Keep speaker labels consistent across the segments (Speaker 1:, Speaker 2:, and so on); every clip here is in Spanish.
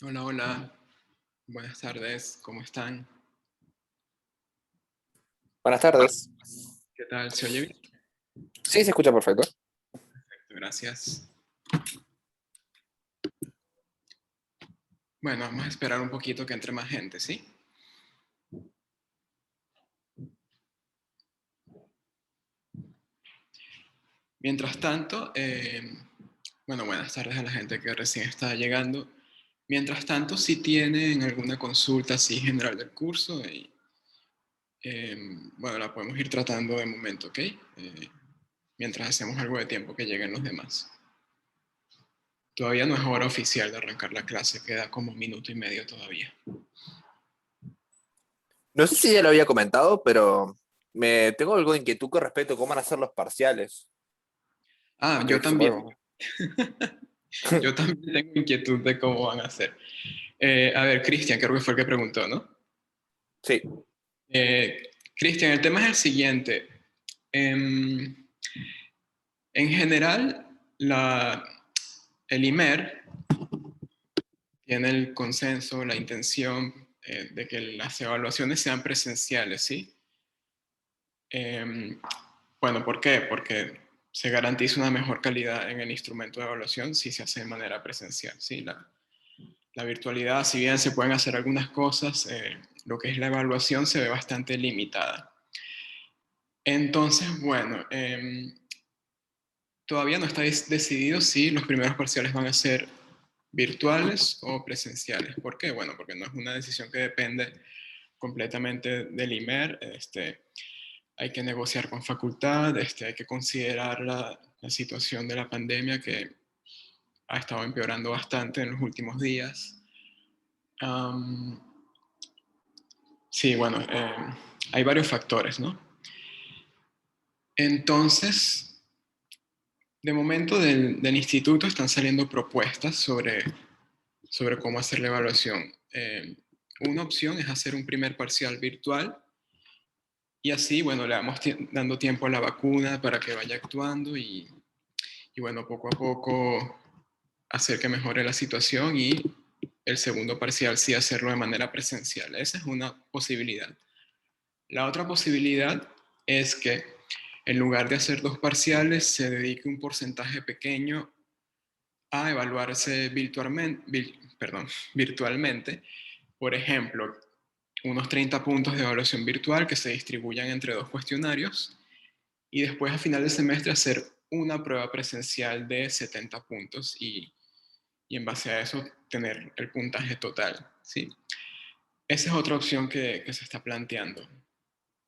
Speaker 1: Hola, hola, buenas tardes, ¿cómo están?
Speaker 2: Buenas tardes.
Speaker 1: ¿Qué tal? ¿Se oye bien?
Speaker 2: Sí, se escucha perfecto.
Speaker 1: Gracias. Bueno, vamos a esperar un poquito que entre más gente, ¿sí? Mientras tanto, bueno, buenas tardes a la gente que recién está llegando. Mientras tanto, si tienen alguna consulta así general del curso, bueno, la podemos ir tratando de momento, ¿ok? Mientras hacemos algo de tiempo que lleguen los demás. Todavía no es hora oficial de arrancar la clase, queda como un minuto y medio todavía.
Speaker 2: No sé si ya lo había comentado, pero me tengo algo de inquietud con respecto a cómo van a ser los parciales.
Speaker 1: Ah,
Speaker 2: Porque
Speaker 1: yo también.
Speaker 2: supongo.
Speaker 1: Yo también tengo inquietud de cómo van a ser. A ver, Cristian, creo que fue el que preguntó, ¿no?
Speaker 2: Sí,
Speaker 1: Cristian, el tema es el siguiente. Em, en general, el IMER tiene el consenso, la intención de que las evaluaciones sean presenciales, ¿sí? Em, bueno, ¿por qué? Porque se garantiza una mejor calidad en el instrumento de evaluación si se hace de manera presencial, ¿sí? La virtualidad, si bien se pueden hacer algunas cosas, lo que es la evaluación se ve bastante limitada. Entonces, bueno, todavía no está decidido si los primeros parciales van a ser virtuales o presenciales. ¿Por qué? Bueno, porque no es una decisión que depende completamente del IMER. Hay que negociar con facultad, hay que considerar la situación de la pandemia que ha estado empeorando bastante en los últimos días. Um, sí, bueno, hay varios factores, ¿no? Entonces, de momento del instituto están saliendo propuestas sobre cómo hacer la evaluación. Una opción es hacer un primer parcial virtual y así, bueno, le vamos dando tiempo a la vacuna para que vaya actuando y bueno, poco a poco hacer que mejore la situación y el segundo parcial sí hacerlo de manera presencial. Esa es una posibilidad. La otra posibilidad es que en lugar de hacer dos parciales se dedique un porcentaje pequeño a evaluarse virtualmente. Por ejemplo, unos 30 puntos de evaluación virtual que se distribuyan entre dos cuestionarios y después a final de semestre hacer una prueba presencial de 70 puntos y en base a eso tener el puntaje total. ¿Sí? Esa es otra opción que se está planteando.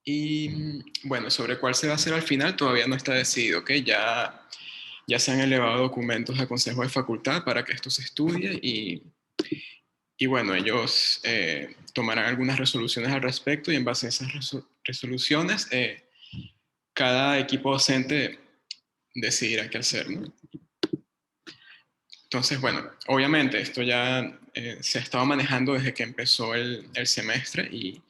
Speaker 1: Y bueno, sobre cuál se va a hacer al final todavía no está decidido, ¿ok? Ya se han elevado documentos al Consejo de Facultad para que esto se estudie y bueno, ellos tomarán algunas resoluciones al respecto y en base a esas resoluciones cada equipo docente decidirá qué hacer, ¿no? Entonces, bueno, obviamente esto ya se ha estado manejando desde que empezó el semestre y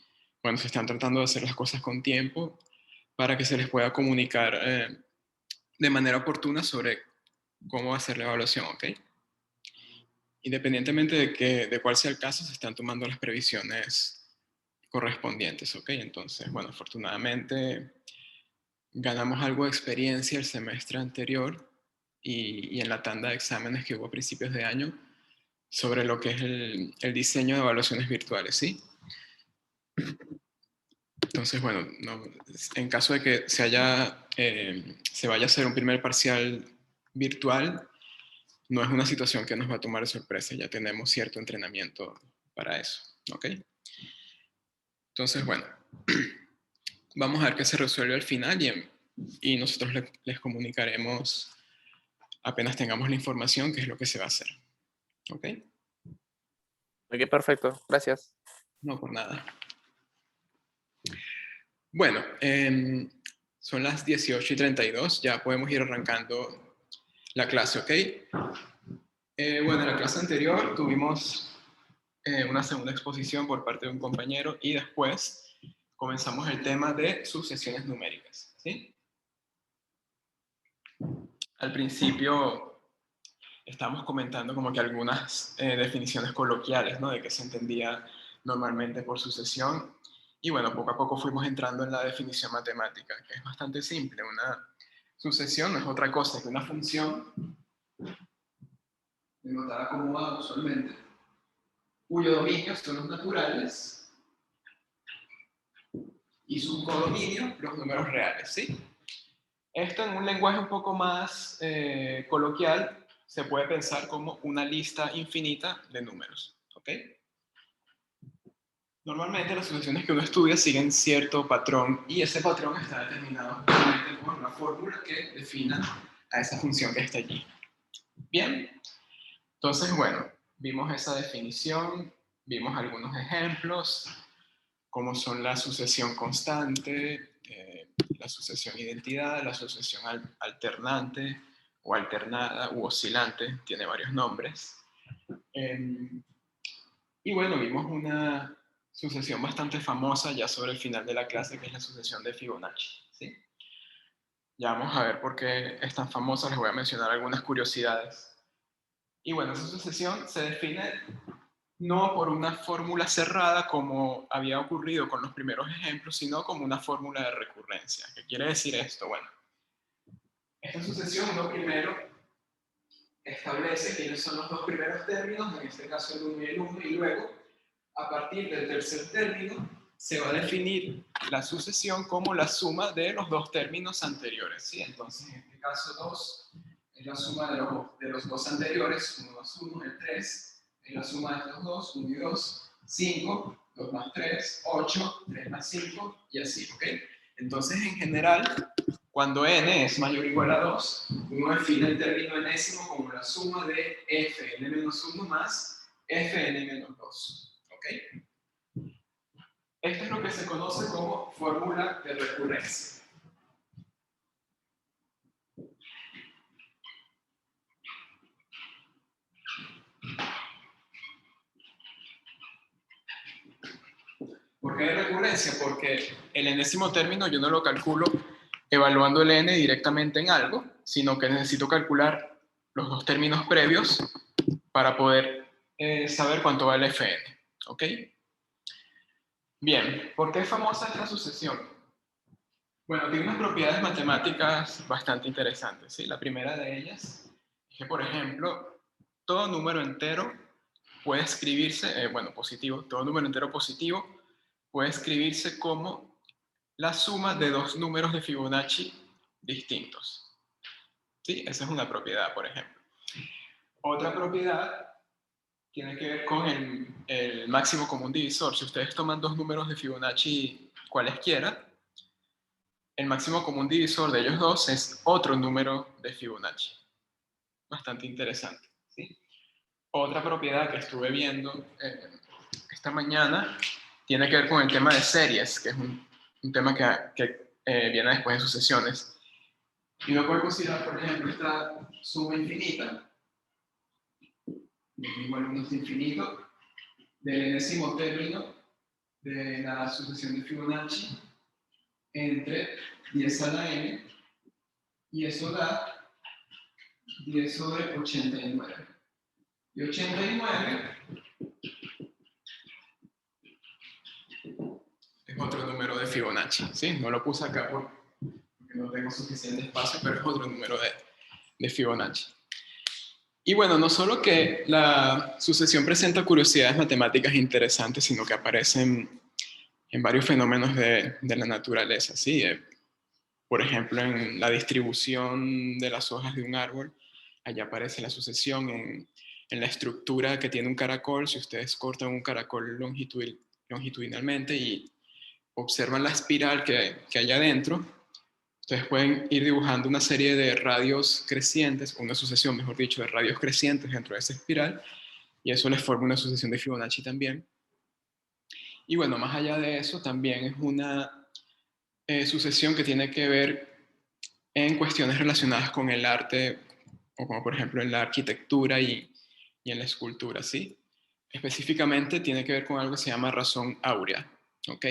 Speaker 1: bueno, se están tratando de hacer las cosas con tiempo para que se les pueda comunicar de manera oportuna sobre cómo va a ser la evaluación, ¿ok? Independientemente de cuál sea el caso, se están tomando las previsiones correspondientes, ¿ok? Entonces, bueno, afortunadamente ganamos algo de experiencia el semestre anterior y en la tanda de exámenes que hubo a principios de año sobre lo que es el diseño de evaluaciones virtuales, ¿sí? Entonces, bueno, no, en caso de que se vaya a hacer un primer parcial virtual, no es una situación que nos va a tomar de sorpresa, ya tenemos cierto entrenamiento para eso, ¿ok? Entonces, bueno, vamos a ver qué se resuelve al final y nosotros les comunicaremos apenas tengamos la información qué es lo que se va a hacer, ¿ok?
Speaker 2: ok, perfecto. Gracias.
Speaker 1: No por nada. Bueno, son las 18:32, ya podemos ir arrancando la clase, ¿ok? Bueno, en la clase anterior tuvimos una segunda exposición por parte de un compañero y después comenzamos el tema de sucesiones numéricas, ¿sí? Al principio estábamos comentando como que algunas definiciones coloquiales, ¿no? De qué se entendía normalmente por sucesión. Y bueno, poco a poco fuimos entrando en la definición matemática, que es bastante simple. Una sucesión no es otra cosa que una función, denotada como A usualmente, cuyo dominio son los naturales y su codominio los números reales, ¿sí? Esto en un lenguaje un poco más coloquial se puede pensar como una lista infinita de números, ¿ok? Normalmente las sucesiones que uno estudia siguen cierto patrón y ese patrón está determinado justamente por una fórmula que defina a esa función que está allí. Bien, entonces bueno, vimos esa definición, vimos algunos ejemplos, como son la sucesión constante, la sucesión identidad, la sucesión alternante o alternada u oscilante, tiene varios nombres. Y bueno, vimos una sucesión bastante famosa ya sobre el final de la clase, que es la sucesión de Fibonacci, ¿sí? Ya vamos a ver por qué es tan famosa, les voy a mencionar algunas curiosidades. Y bueno, esa sucesión se define no por una fórmula cerrada como había ocurrido con los primeros ejemplos, sino como una fórmula de recurrencia. ¿Qué quiere decir esto? Bueno, esta sucesión uno primero establece quiénes son los dos primeros términos, en este caso el 1 y el 1, y luego, a partir del tercer término, se va a definir la sucesión como la suma de los dos términos anteriores, ¿sí? Entonces, en este caso 2 es la suma de los dos anteriores, 1 más 1, el 3, es la suma de estos dos, 1 y 2, 5, 2 más 3, 8, 3 más 5, y así, ¿ok? Entonces, en general, cuando n es mayor o igual a 2, uno define el término enésimo como la suma de fn menos 1 más fn menos 2, ¿ok? Esto es lo que se conoce como fórmula de recurrencia. ¿Por qué de recurrencia? Porque el enésimo término yo no lo calculo evaluando el n directamente en algo, sino que necesito calcular los dos términos previos para poder saber cuánto vale fn, ¿ok? Bien, ¿por qué es famosa esta sucesión? Bueno, tiene unas propiedades matemáticas bastante interesantes, ¿sí? La primera de ellas es que, por ejemplo, todo número entero puede escribirse, bueno, positivo, todo número entero positivo puede escribirse como la suma de dos números de Fibonacci distintos, ¿sí? Esa es una propiedad, por ejemplo. Otra propiedad tiene que ver con el máximo común divisor. Si ustedes toman dos números de Fibonacci cualesquiera, el máximo común divisor de ellos dos es otro número de Fibonacci. Bastante interesante, ¿sí? Otra propiedad que estuve viendo esta mañana tiene que ver con el tema de series, que es un tema que viene después de sucesiones. Y uno puede considerar, por ejemplo, esta suma infinita, igual a 1 es infinito, del enésimo término de la sucesión de Fibonacci entre 10 a la n, y eso da 10 sobre 89. Y 89 es otro número de Fibonacci, ¿sí? No lo puse acá porque no tengo suficiente espacio, pero es otro número de Fibonacci. Y bueno, no solo que la sucesión presenta curiosidades matemáticas interesantes, sino que aparecen en varios fenómenos de la naturaleza, ¿sí? Por ejemplo, en la distribución de las hojas de un árbol, allá aparece la sucesión en la estructura que tiene un caracol. Si ustedes cortan un caracol longitudinalmente y observan la espiral que hay adentro, ustedes pueden ir dibujando una serie de radios crecientes, o una sucesión, mejor dicho, de radios crecientes dentro de esa espiral, y eso les forma una sucesión de Fibonacci también. Y bueno, más allá de eso, también es una sucesión que tiene que ver en cuestiones relacionadas con el arte, o como por ejemplo en la arquitectura y en la escultura, ¿sí? Específicamente tiene que ver con algo que se llama razón áurea, ¿ok?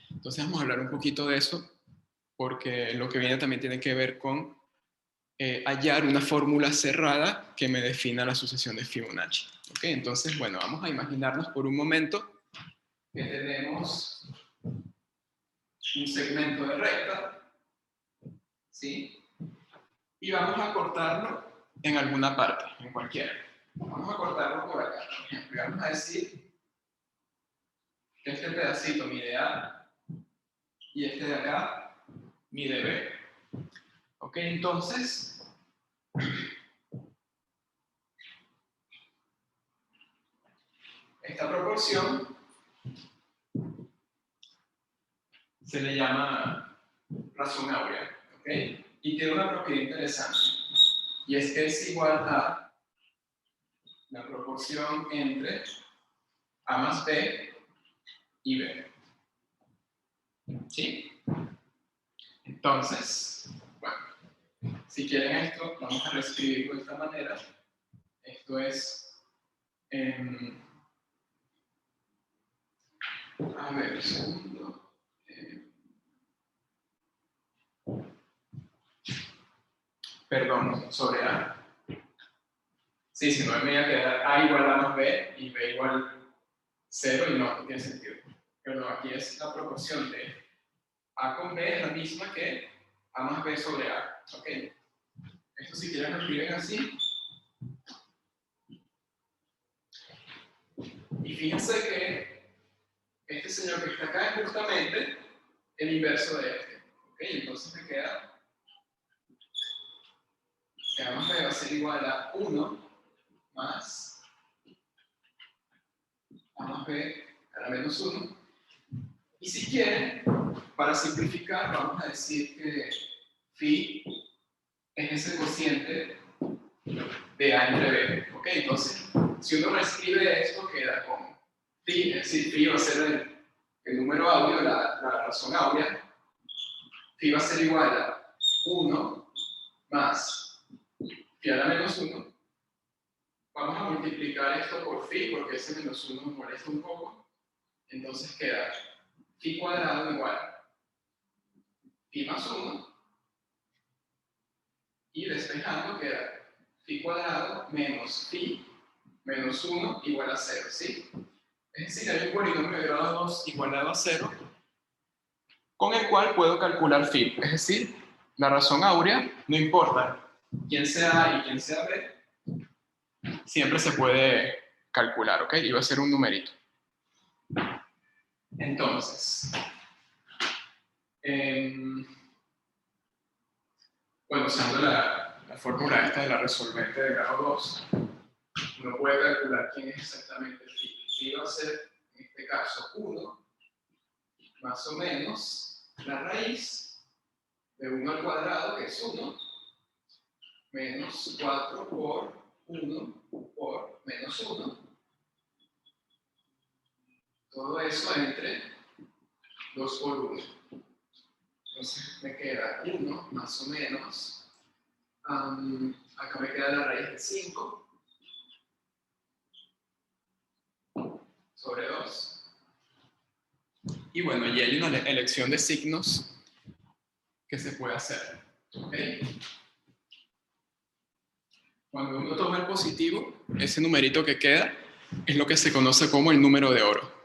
Speaker 1: Entonces vamos a hablar un poquito de eso, porque lo que viene también tiene que ver con hallar una fórmula cerrada que me defina la sucesión de Fibonacci. ¿Ok? Entonces, bueno, vamos a imaginarnos por un momento que tenemos un segmento de recta, ¿sí? Y vamos a cortarlo en alguna parte, en cualquiera. Vamos a cortarlo por acá, por ejemplo, y vamos a decir que este pedacito mide A y este de acá mide B. ¿Ok? Entonces, esta proporción se le llama razón áurea, ¿ok? Y tiene una propiedad interesante, y es que es igual a la proporción entre A más B y B. ¿Sí? Entonces, bueno, si quieren esto, vamos a reescribirlo de esta manera. Esto es, a ver, un segundo. Perdón, sobre A. Sí, si no me iba a quedar A igual a más B y B igual 0 y no tiene sentido. Pero no, aquí es la proporción de A con B es la misma que A más B sobre A. ¿Ok? Esto si quieren lo escriben así. Y fíjense que este señor que está acá es justamente el inverso de este. ¿Ok? Entonces me queda que A más B va a ser igual a 1 más A más B a la menos 1. Y si quieren, para simplificar, vamos a decir que phi es ese cociente de A entre B. ¿Ok? Entonces, si uno reescribe esto, queda como phi, es decir, phi va a ser el número áureo, la razón áurea. Phi va a ser igual a 1 más phi a la menos 1. Vamos a multiplicar esto por phi, porque ese menos 1 nos molesta un poco. Entonces queda phi cuadrado igual a phi más 1. Y despejando queda phi cuadrado menos phi menos 1 igual a 0, ¿sí? Es decir, hay un polinomio de grado 2 igualado a 0, con el cual puedo calcular phi. Es decir, la razón áurea, no importa quién sea A y quién sea B, siempre se puede calcular, ¿ok? Y va a ser un numerito. Entonces, bueno, usando la fórmula esta de la resolvente de grado 2, uno puede calcular quién es exactamente el phi. Phi va a ser, en este caso, 1 más o menos la raíz de 1 al cuadrado, que es 1, menos 4 por 1 por menos 1. Todo eso entre 2 por 1. Entonces me queda 1 más o menos. Acá me queda la raíz de 5 sobre 2. Y bueno, allí hay una elección de signos que se puede hacer. ¿Okay? Cuando uno toma el positivo, ese numerito que queda es lo que se conoce como el número de oro.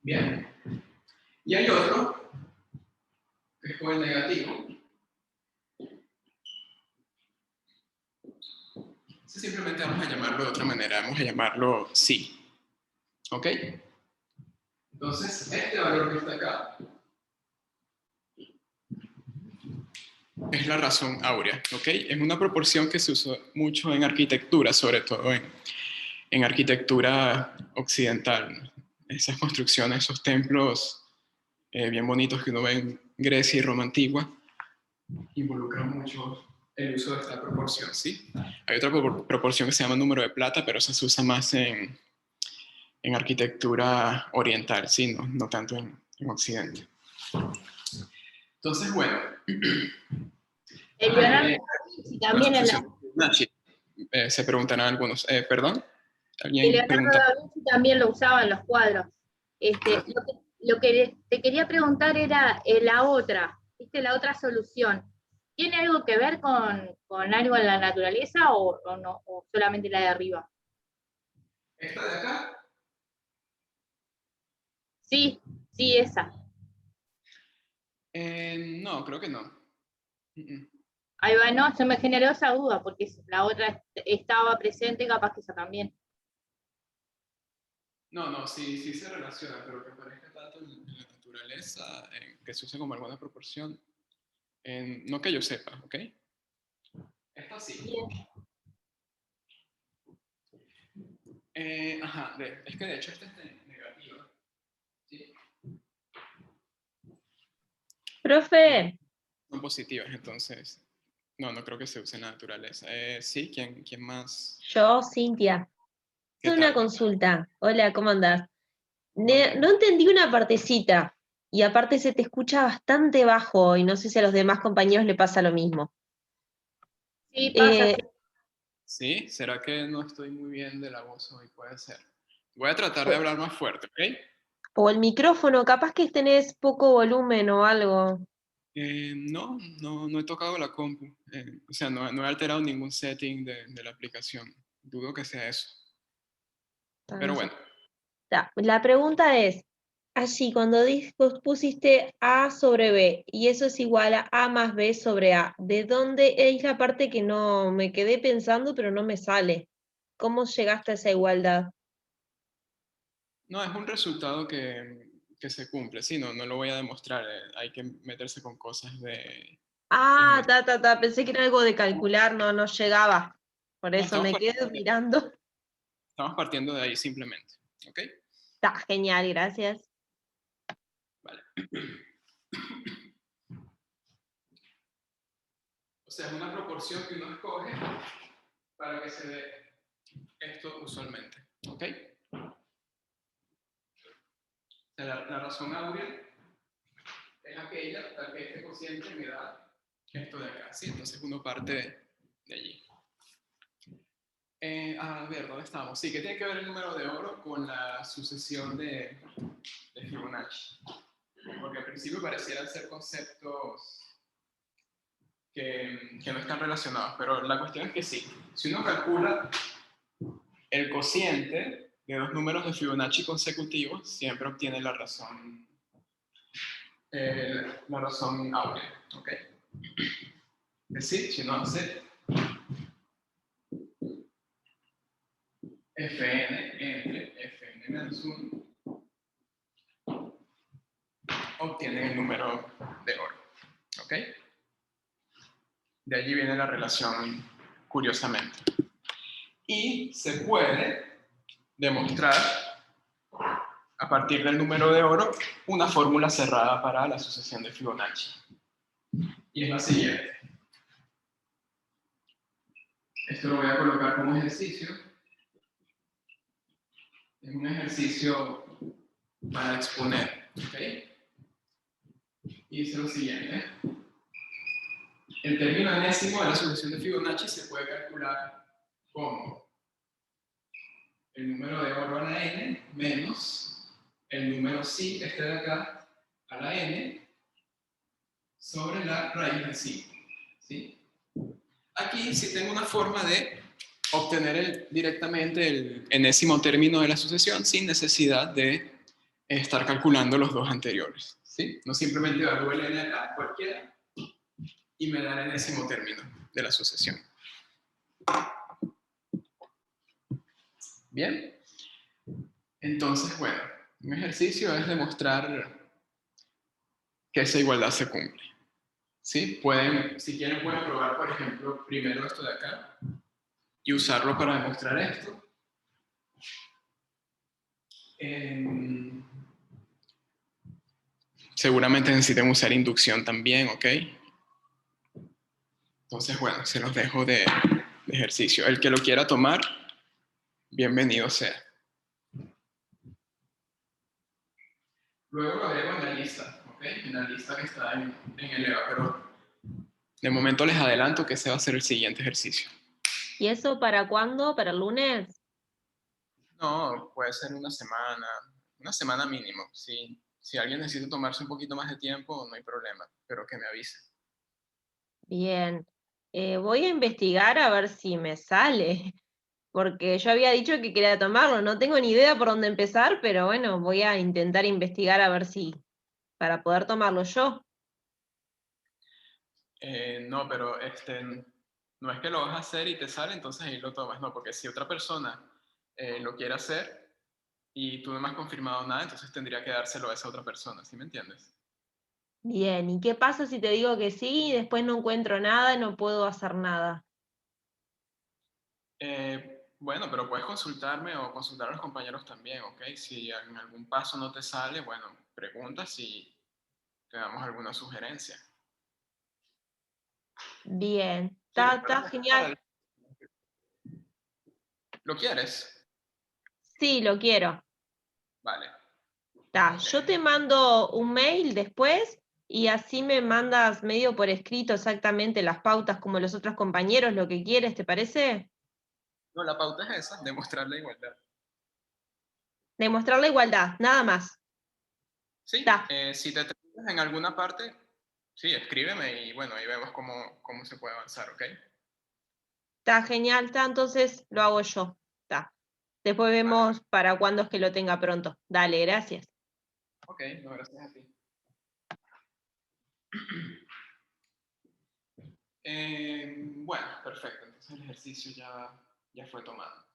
Speaker 1: Bien. Y hay otro, que es con el negativo. Simplemente vamos a llamarlo de otra manera, vamos a llamarlo sí. ¿Ok? Entonces, este valor que está acá es la razón áurea, ¿ok? Es una proporción que se usa mucho en arquitectura, sobre todo en arquitectura occidental. Esas construcciones, esos templos bien bonitos que uno ve en Grecia y Roma antigua, involucran mucho el uso de esta proporción, ¿sí? Hay otra proporción que se llama número de plata, pero esa se usa más en arquitectura oriental, ¿sí? No tanto en Occidente. Entonces, bueno,
Speaker 3: El
Speaker 1: Ah,
Speaker 3: Leonardo da Vinci también en la...
Speaker 1: Fibonacci. Se preguntarán algunos. ¿Perdón?
Speaker 3: El
Speaker 1: ¿Alguien
Speaker 3: Leonardo
Speaker 1: pregunta?
Speaker 3: da Vinci también lo usaba en los cuadros. Lo que te quería preguntar era la otra, ¿viste? La otra solución. ¿Tiene algo que ver con algo en la naturaleza o no? ¿O solamente la de arriba?
Speaker 1: ¿Esta de acá?
Speaker 3: Sí, sí, esa.
Speaker 1: No, creo que no.
Speaker 3: Ahí va, no, se me generó esa duda, porque la otra estaba presente, capaz que esa también.
Speaker 1: No, no, sí, sí se relaciona, pero que aparezca tanto en la naturaleza, que se use como alguna proporción, no que yo sepa, ¿ok? Esta sí.
Speaker 3: Bien.
Speaker 1: Ajá, es que de hecho esta es negativa. ¿Sí?
Speaker 4: Profe,
Speaker 1: Son positivas, entonces no, no creo que se use en la naturaleza. Sí, ¿quién más?
Speaker 4: yo, Cintia,
Speaker 1: ¿Qué
Speaker 4: una
Speaker 1: tal?
Speaker 4: consulta. Hola, ¿cómo andás?
Speaker 1: Muy bien.
Speaker 4: No entendí una partecita y aparte se te escucha bastante bajo y no sé si a los demás compañeros le pasa lo mismo.
Speaker 3: Sí, pasa, sí.
Speaker 1: ¿Sí? ¿Será que no estoy muy bien de la voz hoy? Puede ser. Voy a tratar de
Speaker 4: O,
Speaker 1: hablar más fuerte, ¿ok?
Speaker 4: o el micrófono, capaz que tenés poco volumen o algo.
Speaker 1: No, no, no he tocado la compu. O sea, no he alterado ningún setting de la aplicación. Dudo que sea eso. Pero
Speaker 4: No sé.
Speaker 1: bueno,
Speaker 4: La pregunta es, allí cuando vos pusiste A sobre B y eso es igual a A más B sobre A, ¿de dónde es la parte que no me quedé pensando pero no me sale? ¿Cómo llegaste a esa igualdad?
Speaker 1: no, es un resultado que se cumple. Sí, no, no lo voy a demostrar. Hay que meterse con cosas de
Speaker 4: Ah,
Speaker 1: geometría.
Speaker 4: pensé que era algo de calcular, no llegaba. Por
Speaker 1: No,
Speaker 4: eso me quedo mirando.
Speaker 1: estamos partiendo de ahí simplemente. ¿Ok?
Speaker 4: Está genial, gracias.
Speaker 1: Vale. O sea, es una proporción que uno escoge para que se dé esto usualmente. ¿Ok? O sea, la razón áurea es aquella tal que este cociente me da esto de acá. ¿Sí? Entonces uno parte de allí. A ver, ¿dónde estamos? Sí, que tiene que ver el número de oro con la sucesión de Fibonacci. Porque al principio parecieran ser conceptos que no están relacionados, pero la cuestión es que sí. Si uno calcula el cociente de dos números de Fibonacci consecutivos, siempre obtiene la razón áurea. ¿Ok? Es decir, si uno hace Fn entre Fn menos 1, obtiene el número de oro. ¿Ok? De allí viene la relación, curiosamente. Y se puede demostrar, a partir del número de oro, una fórmula cerrada para la sucesión de Fibonacci. Y es la siguiente. Esto lo voy a colocar como ejercicio. Es un ejercicio para exponer. ¿Ok? Y dice lo siguiente. El término enésimo de la sucesión de Fibonacci se puede calcular como el número de oro a la n menos el número psi, este de acá, a la n, sobre la raíz de 5. ¿Sí? Aquí sí tengo una forma de obtener directamente el enésimo término de la sucesión sin necesidad de estar calculando los dos anteriores. ¿Sí? No simplemente evalúo el n acá, cualquiera, y me da el enésimo término de la sucesión. Bien. Entonces, bueno, un ejercicio es demostrar que esa igualdad se cumple. ¿Sí? Si quieren, pueden probar, por ejemplo, primero esto de acá y usarlo para demostrar esto. Seguramente necesiten usar inducción también, ¿ok? Entonces, bueno, se los dejo de ejercicio. El que lo quiera tomar, bienvenido sea. Luego lo agrego en la lista, ¿ok? En la lista que está en el EVA, pero De momento les adelanto que ese va a ser el siguiente ejercicio.
Speaker 4: ¿Y eso para cuándo? ¿Para el lunes?
Speaker 1: No, puede ser una semana mínimo. Si alguien necesita tomarse un poquito más de tiempo, no hay problema, pero que me avise.
Speaker 4: Bien. Voy a investigar a ver si me sale, porque yo había dicho que quería tomarlo. No tengo ni idea por dónde empezar, pero bueno, voy a intentar investigar a ver si, para poder tomarlo yo.
Speaker 1: No, pero no es que lo vas a hacer y te sale, entonces ahí lo tomas. No, porque si otra persona lo quiere hacer y tú no me has confirmado nada, entonces tendría que dárselo a esa otra persona, ¿sí me entiendes?
Speaker 4: Bien, ¿y qué pasa si te digo que sí y después no encuentro nada y no puedo hacer nada?
Speaker 1: Bueno, pero puedes consultarme o consultar a los compañeros también, ¿ok? Si en algún paso no te sale, bueno, preguntas y te damos alguna sugerencia.
Speaker 4: Bien,
Speaker 1: Sí,
Speaker 4: está
Speaker 1: recuerda que
Speaker 4: genial.
Speaker 1: ¿Lo quieres?
Speaker 4: Sí, lo quiero.
Speaker 1: Vale. Ok.
Speaker 4: Yo te mando un mail después y así me mandas medio por escrito exactamente las pautas como los otros compañeros, lo que quieres, ¿te parece?
Speaker 1: No, la pauta es esa, demostrar la igualdad.
Speaker 4: Demostrar la igualdad, nada más.
Speaker 1: Sí,
Speaker 4: Está,
Speaker 1: si te atreves en alguna parte, sí, escríbeme y bueno, ahí vemos cómo se puede avanzar, ¿ok?
Speaker 4: está genial, está, entonces lo hago yo. Está. Después
Speaker 1: Vale, vale.
Speaker 4: vemos para cuándo es que lo tenga pronto. Dale, gracias.
Speaker 1: Ok, no, gracias a ti. Bueno, perfecto. Entonces el ejercicio ya fue tomado.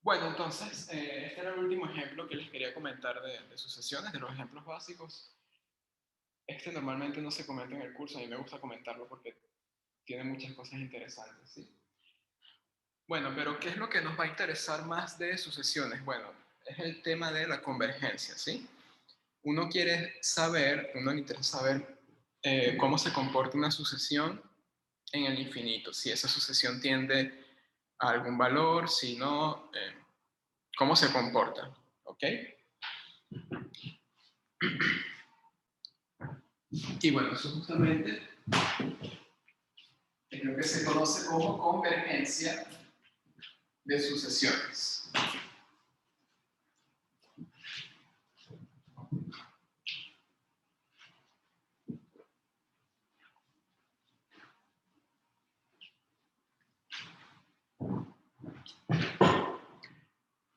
Speaker 1: Bueno, entonces, este era el último ejemplo que les quería comentar de sucesiones, de los ejemplos básicos. Este normalmente no se comenta en el curso, a mí me gusta comentarlo porque tiene muchas cosas interesantes, ¿sí? Bueno, pero ¿qué es lo que nos va a interesar más de sucesiones? Bueno, es el tema de la convergencia, ¿sí? Uno le interesa saber cómo se comporta una sucesión en el infinito, si esa sucesión tiende a algún valor, si no, cómo se comporta, ¿ok? Y bueno, eso justamente es lo que se conoce como convergencia de sucesiones.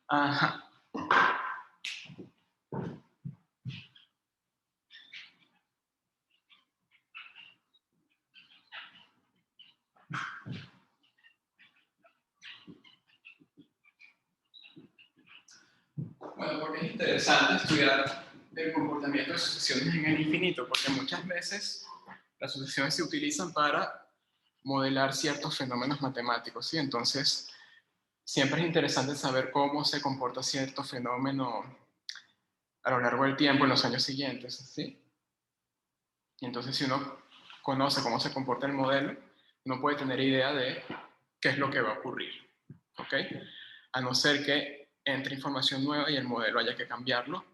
Speaker 1: Ajá. Bueno, porque es interesante estudiar el comportamiento de sucesiones en el infinito, porque muchas veces las sucesiones se utilizan para modelar ciertos fenómenos matemáticos, ¿sí? Entonces, siempre es interesante saber cómo se comporta cierto fenómeno a lo largo del tiempo, en los años siguientes, ¿sí? Y entonces, si uno conoce cómo se comporta el modelo, uno puede tener idea de qué es lo que va a ocurrir, ¿ok? A no ser que entre información nueva y el modelo haya que cambiarlo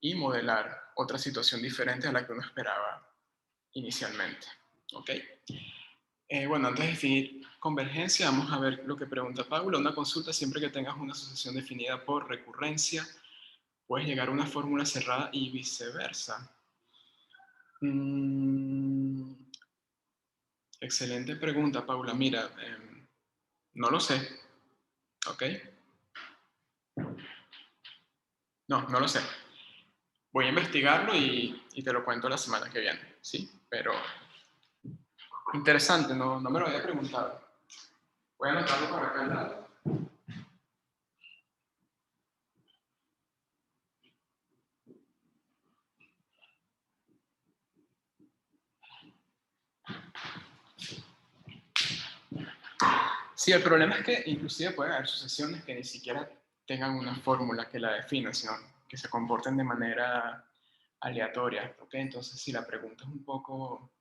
Speaker 1: y modelar otra situación diferente a la que uno esperaba inicialmente, ¿ok? Bueno, antes de definir convergencia, vamos a ver lo que pregunta Paula. Una consulta: siempre que tengas una asociación definida por recurrencia, puedes llegar a una fórmula cerrada y viceversa. Excelente pregunta, Paula. Mira, no lo sé, ¿ok? No lo sé. Voy a investigarlo y te lo cuento la semana que viene, ¿sí? Pero interesante, no me lo había preguntado. Voy a anotarlo por acá al lado. Sí, el problema es que inclusive pueden haber sucesiones que ni siquiera tengan una fórmula que la defina, sino que se comporten de manera aleatoria, ¿ok? Entonces, si la pregunta es un poco,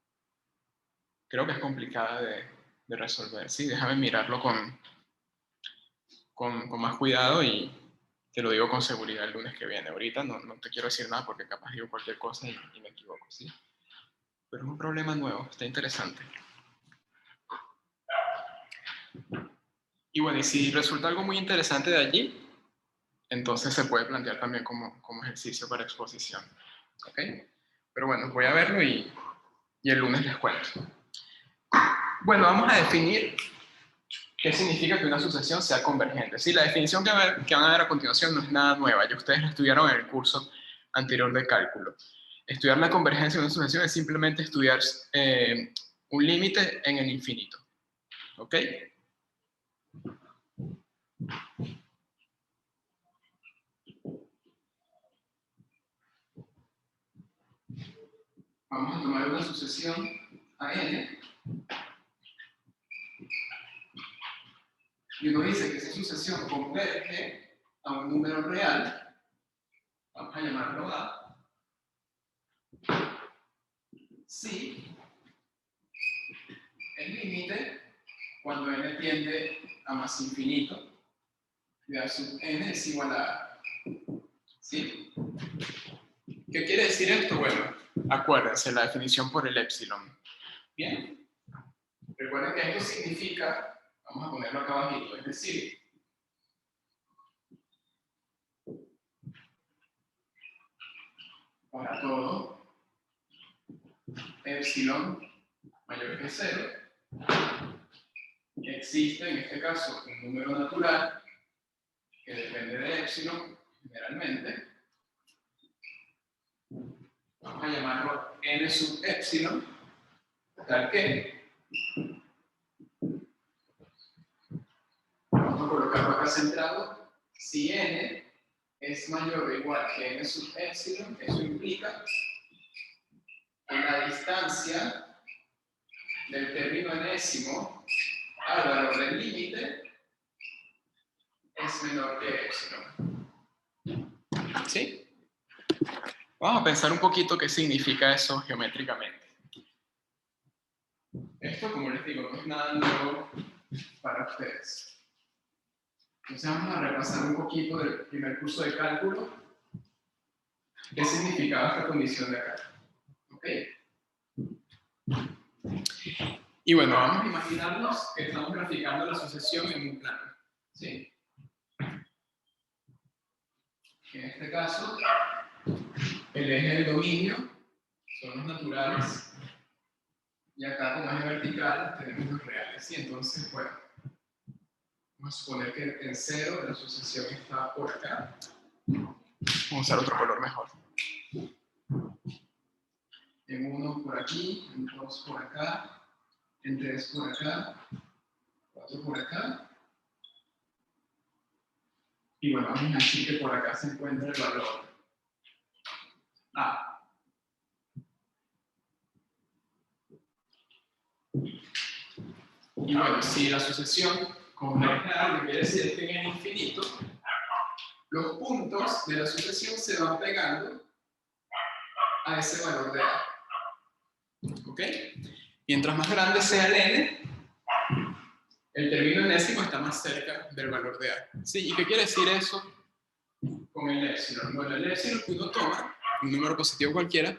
Speaker 1: creo que es complicada de resolver, ¿sí? Déjame mirarlo con más cuidado y te lo digo con seguridad el lunes que viene. Ahorita no te quiero decir nada porque capaz digo cualquier cosa y me equivoco, ¿sí? Pero es un problema nuevo, está interesante. Y bueno, y si resulta algo muy interesante de allí, entonces se puede plantear también como ejercicio para exposición. ¿Ok? Pero bueno, voy a verlo y el lunes les cuento. Bueno, vamos a definir qué significa que una sucesión sea convergente. Sí, la definición que van a ver a continuación no es nada nueva, ya ustedes la estudiaron en el curso anterior de cálculo. Estudiar la convergencia de una sucesión es simplemente estudiar un límite en el infinito. ¿Ok? Vamos a tomar una sucesión a n. Y uno dice que esa sucesión converge a un número real. Vamos a llamarlo A. Si el límite, cuando n tiende a más infinito, de A sub n es igual a A. ¿Sí? ¿Qué quiere decir esto? Bueno, acuérdense la definición por el épsilon. Bien. Recuerden que esto significa, vamos a ponerlo acá abajito, es decir, para todo épsilon mayor que 0, existe en este caso un número natural que depende de épsilon generalmente. Vamos a llamarlo n sub épsilon, tal que vamos a colocarlo acá centrado. Si n es mayor o igual que n sub épsilon, eso implica que la distancia del término enésimo al valor del límite es menor que épsilon. ¿Sí? Vamos a pensar un poquito qué significa eso geométricamente. Esto, como les digo, no es nada nuevo para ustedes. Entonces vamos a repasar un poquito del primer curso de cálculo. ¿Qué significaba esta condición de acá? ¿Ok? Y bueno, vamos a imaginarnos que estamos graficando la sucesión en un plano. ¿Sí? En este caso, el eje del dominio son los naturales. Y acá, como eje vertical, tenemos los reales. ¿Sí? Entonces, bueno, vamos a suponer que en 0 la sucesión está por acá. Vamos a usar otro color mejor. En 1 por aquí, en 2 por acá, en 3 por acá, 4 por acá. Y bueno, vamos a decir que por acá se encuentra el valor A. Y bueno, si la sucesión converge a algo, quiere decir que en el infinito, los puntos de la sucesión se van pegando a ese valor de A. ¿Ok? Mientras más grande sea el n, el término enésimo está más cerca del valor de A. ¿Sí? ¿Y qué quiere decir eso con el épsilon? Bueno, el épsilon que uno toma, un número positivo cualquiera,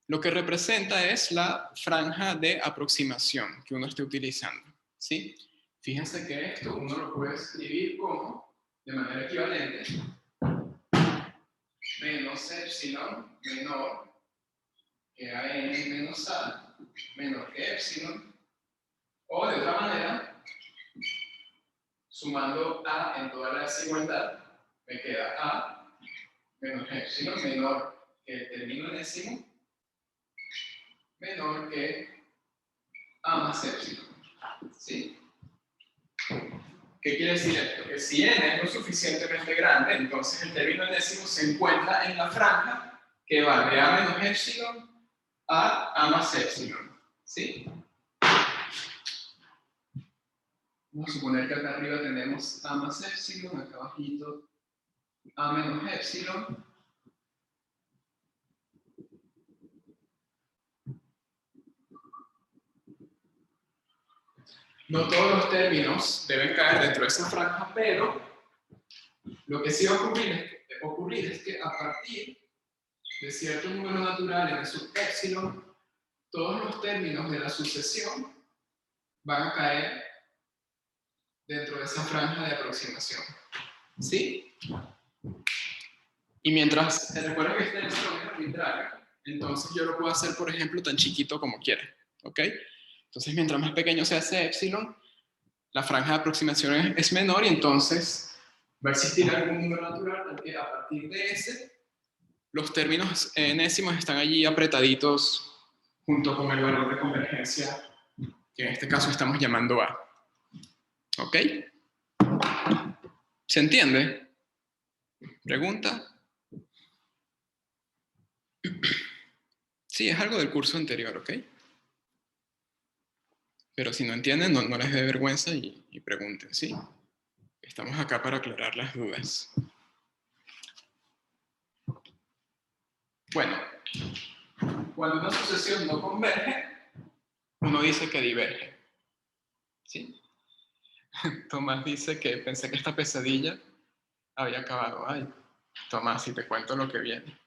Speaker 1: lo que representa es la franja de aproximación que uno esté utilizando. ¿Sí? Fíjense que esto uno lo puede escribir como, de manera equivalente, menos épsilon menor que a n menos a menor que épsilon, o de otra manera, sumando a en toda la desigualdad, me queda a menos épsilon menor que el término enésimo menor que a más épsilon. ¿Sí? ¿Qué quiere decir esto? Que si n es lo suficientemente grande, entonces el término enésimo se encuentra en la franja que va de a menos épsilon a más épsilon. ¿Sí? Vamos a suponer que acá arriba tenemos a más épsilon, acá abajito a menos épsilon. No todos los términos deben caer dentro de esa franja, pero lo que sí va a ocurrir es que a partir de cierto número natural n sub épsilon, todos los términos de la sucesión van a caer dentro de esa franja de aproximación. ¿Sí? Y mientras se recuerda que este epsilon es arbitrario, entonces yo lo puedo hacer, por ejemplo, tan chiquito como quiera. ¿Ok? Entonces, mientras más pequeño sea ese epsilon, la franja de aproximación es menor y entonces va a existir algún número natural porque a partir de ese, los términos enésimos están allí apretaditos junto con el valor de convergencia que en este caso estamos llamando A. ¿Ok? ¿Se entiende? ¿Pregunta? Sí, es algo del curso anterior, ¿ok? Pero si no entienden, no les dé vergüenza y pregunten, ¿sí? Estamos acá para aclarar las dudas. Bueno, cuando una sucesión no converge, uno dice que diverge. ¿Sí? Tomás dice que pensé que esta pesadilla había acabado. Ay, Tomás, si te cuento lo que viene.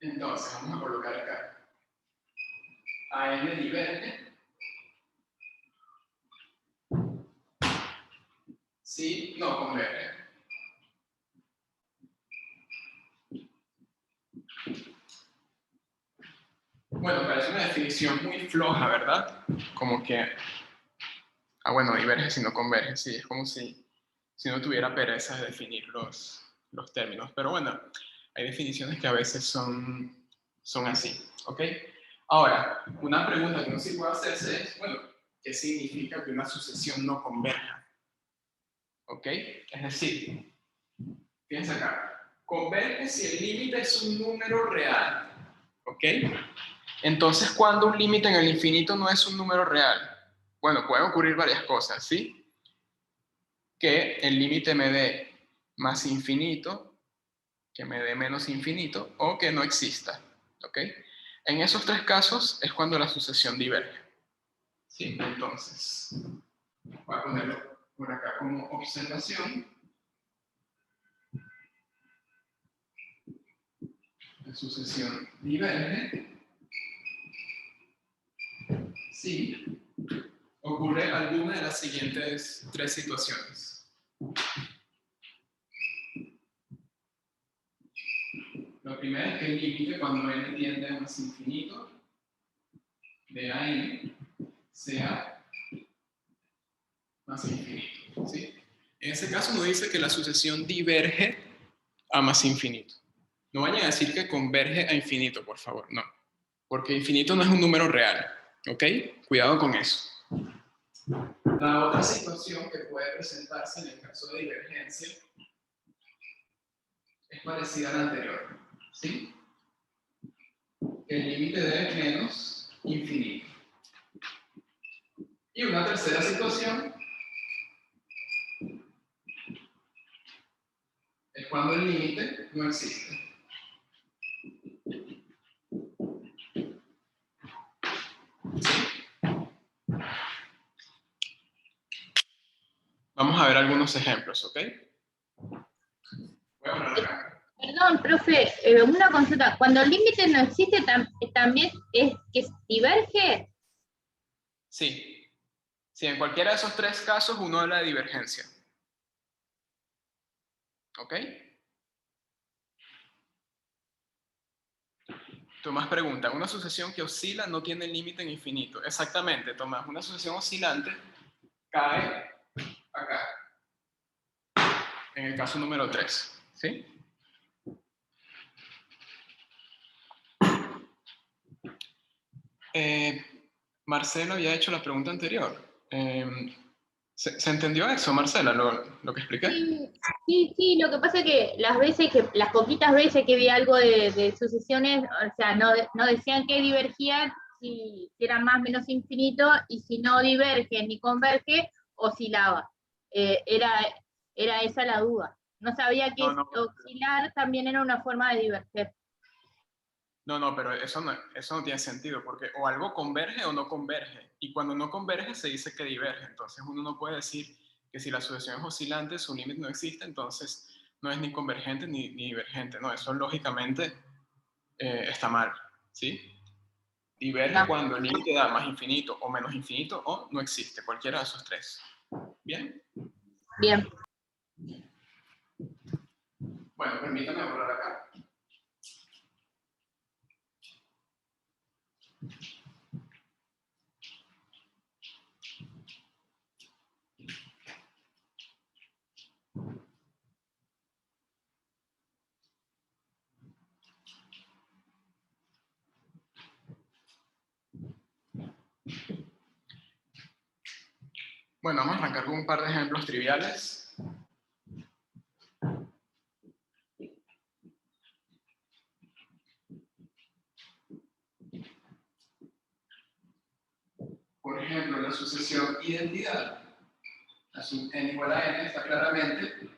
Speaker 1: Entonces, vamos a colocar acá. AM diverge. Sí, no converge. Bueno, parece una definición muy floja, ¿verdad? Como que, bueno, diverge si no converge, sí, es como si no tuviera pereza de definir los términos. Pero bueno, hay definiciones que a veces son así, ¿ok? Ahora, una pregunta que no se puede hacerse es, bueno, ¿qué significa que una sucesión no converja? ¿Ok? Es decir, fíjense acá, converge si el límite es un número real, ¿ok? Entonces, ¿cuándo un límite en el infinito no es un número real? Bueno, pueden ocurrir varias cosas, ¿sí? Que el límite me dé más infinito, que me dé menos infinito, o que no exista, ¿ok? En esos tres casos es cuando la sucesión diverge. ¿Sí? Entonces, voy a ponerlo por acá como observación. La sucesión diverge si ocurre alguna de las siguientes tres situaciones. Lo primero es que el límite cuando n tiende a más infinito de a n sea más infinito. ¿Sí? En ese caso uno dice que la sucesión diverge a más infinito. No vayan a decir que converge a infinito, por favor, no. Porque infinito no es un número real, ¿ok? Cuidado con eso. La otra situación que puede presentarse en el caso de divergencia es parecida a la anterior, ¿sí? Que el límite debe menos infinito. Y una tercera situación es cuando el límite no existe. Vamos a ver algunos ejemplos, ¿ok? Voy a poner acá.
Speaker 3: Perdón, profe, una consulta. Cuando el límite no existe, también es que diverge.
Speaker 1: Sí. Sí, en cualquiera de esos tres casos uno habla de divergencia. ¿Ok? Tomás pregunta, ¿una sucesión que oscila no tiene límite en infinito? Exactamente, Tomás. Una sucesión oscilante cae acá, en el caso número 3. ¿Sí? Marcelo había hecho la pregunta anterior. ¿Se entendió eso, Marcela, lo que expliqué?
Speaker 3: Sí, lo que pasa es que las poquitas veces que vi algo de sucesiones, o sea, no decían que divergían, si eran más o menos infinito, y si no diverge ni converge, oscilaba. Era esa la duda. No sabía que
Speaker 1: No.
Speaker 3: oscilar también era una forma de diverger.
Speaker 1: No, pero eso no tiene sentido, porque o algo converge o no converge. Y cuando no converge se dice que diverge. Entonces uno no puede decir que si la sucesión es oscilante, su límite no existe, entonces no es ni convergente ni divergente. No, eso lógicamente está mal, ¿sí? Diverge cuando el límite da más infinito o menos infinito o no existe, cualquiera de esos tres. ¿Bien?
Speaker 3: Bien.
Speaker 1: Bueno, permítame borrar acá. Bueno, vamos a arrancar con un par de ejemplos triviales. Por ejemplo, la sucesión identidad, la sub n igual a n, está claramente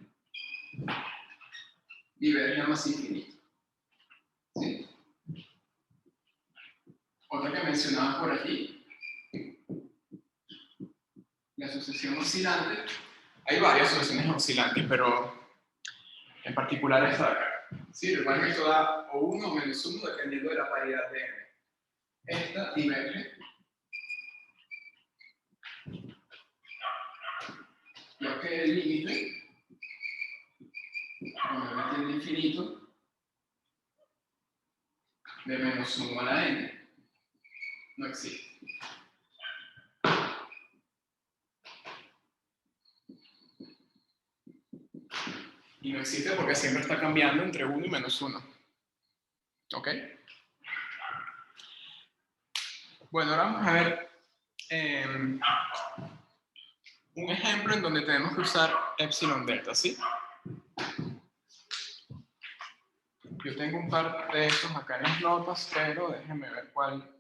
Speaker 1: diverge a más infinito. ¿Sí? Otra que mencionaba por allí, la sucesión oscilante. Hay varias sucesiones oscilantes, pero en particular esta de acá. ¿Sí? Recuerden que esto da o 1 o menos 1 dependiendo de la paridad de n. Esta diverge. Lo que el límite, cuando n tiende a infinito, de menos 1 a la n, no existe. Y no existe porque siempre está cambiando entre 1 y menos 1. ¿Ok? Bueno, ahora vamos a ver un ejemplo en donde tenemos que usar epsilon delta, ¿sí? Yo tengo un par de estos acá en las notas, pero déjenme ver cuál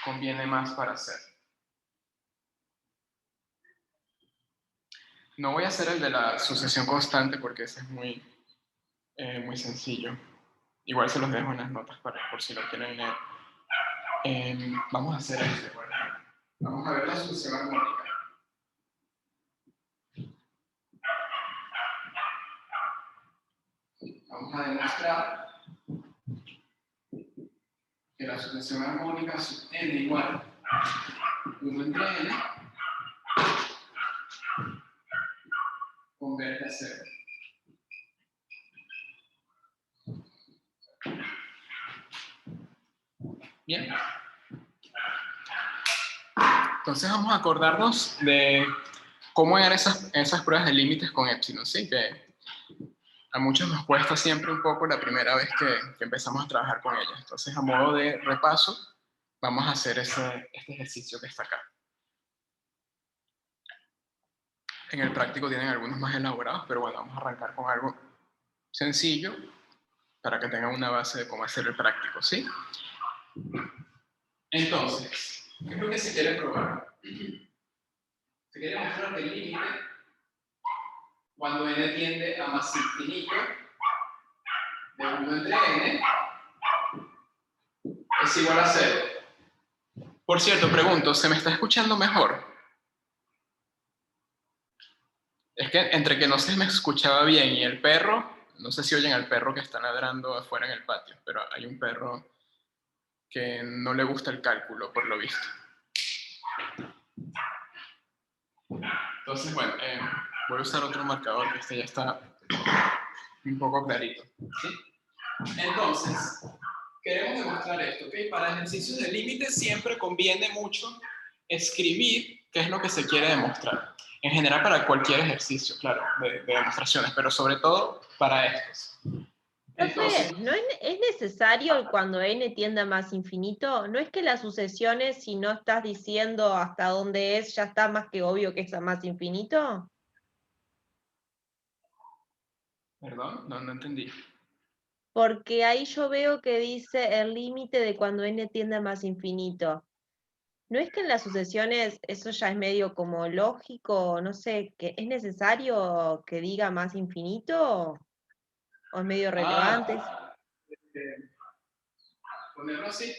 Speaker 1: conviene más para hacer. No voy a hacer el de la sucesión constante porque ese es muy sencillo. Igual se los dejo en las notas por si lo quieren leer. Vamos a hacer este, por ejemplo. Vamos a ver la sucesión armónica. Vamos a demostrar que la sucesión armónica sub n igual a 1 entre n converge a 0. Bien. Entonces vamos a acordarnos de cómo eran esas pruebas de límites con epsilon, ¿sí? Que a muchos nos cuesta siempre un poco la primera vez que empezamos a trabajar con ellas. Entonces, a modo de repaso, vamos a hacer este ejercicio que está acá. En el práctico tienen algunos más elaborados, pero bueno, vamos a arrancar con algo sencillo para que tengan una base de cómo hacer el práctico, ¿sí? Entonces, ¿qué es lo que se quiere probar? Se quiere mostrar que el límite, cuando n tiende a más infinito, de 1 entre n, es igual a 0. Por cierto, pregunto, ¿se me está escuchando mejor? Es que entre que no se me escuchaba bien y el perro, no sé si oyen al perro que está ladrando afuera en el patio, pero hay un perro que no le gusta el cálculo, por lo visto. Entonces, bueno, voy a usar otro marcador, que este ya está un poco clarito, ¿sí? Entonces, queremos demostrar esto, ¿ok? Para ejercicios de límite siempre conviene mucho escribir qué es lo que se quiere demostrar. En general para cualquier ejercicio, claro, de demostraciones, pero sobre todo para estos. Entonces,
Speaker 4: ¿no es necesario cuando n tiende a más infinito? ¿No es que las sucesiones, si no estás diciendo hasta dónde es, ya está más que obvio que es a más infinito?
Speaker 1: perdón, no entendí.
Speaker 4: Porque ahí yo veo que dice el límite de cuando n tiende a más infinito. ¿No es que en las sucesiones eso ya es medio como lógico? No sé, que ¿es necesario que diga más infinito? ¿O es medio relevante?
Speaker 1: Ponerlo así.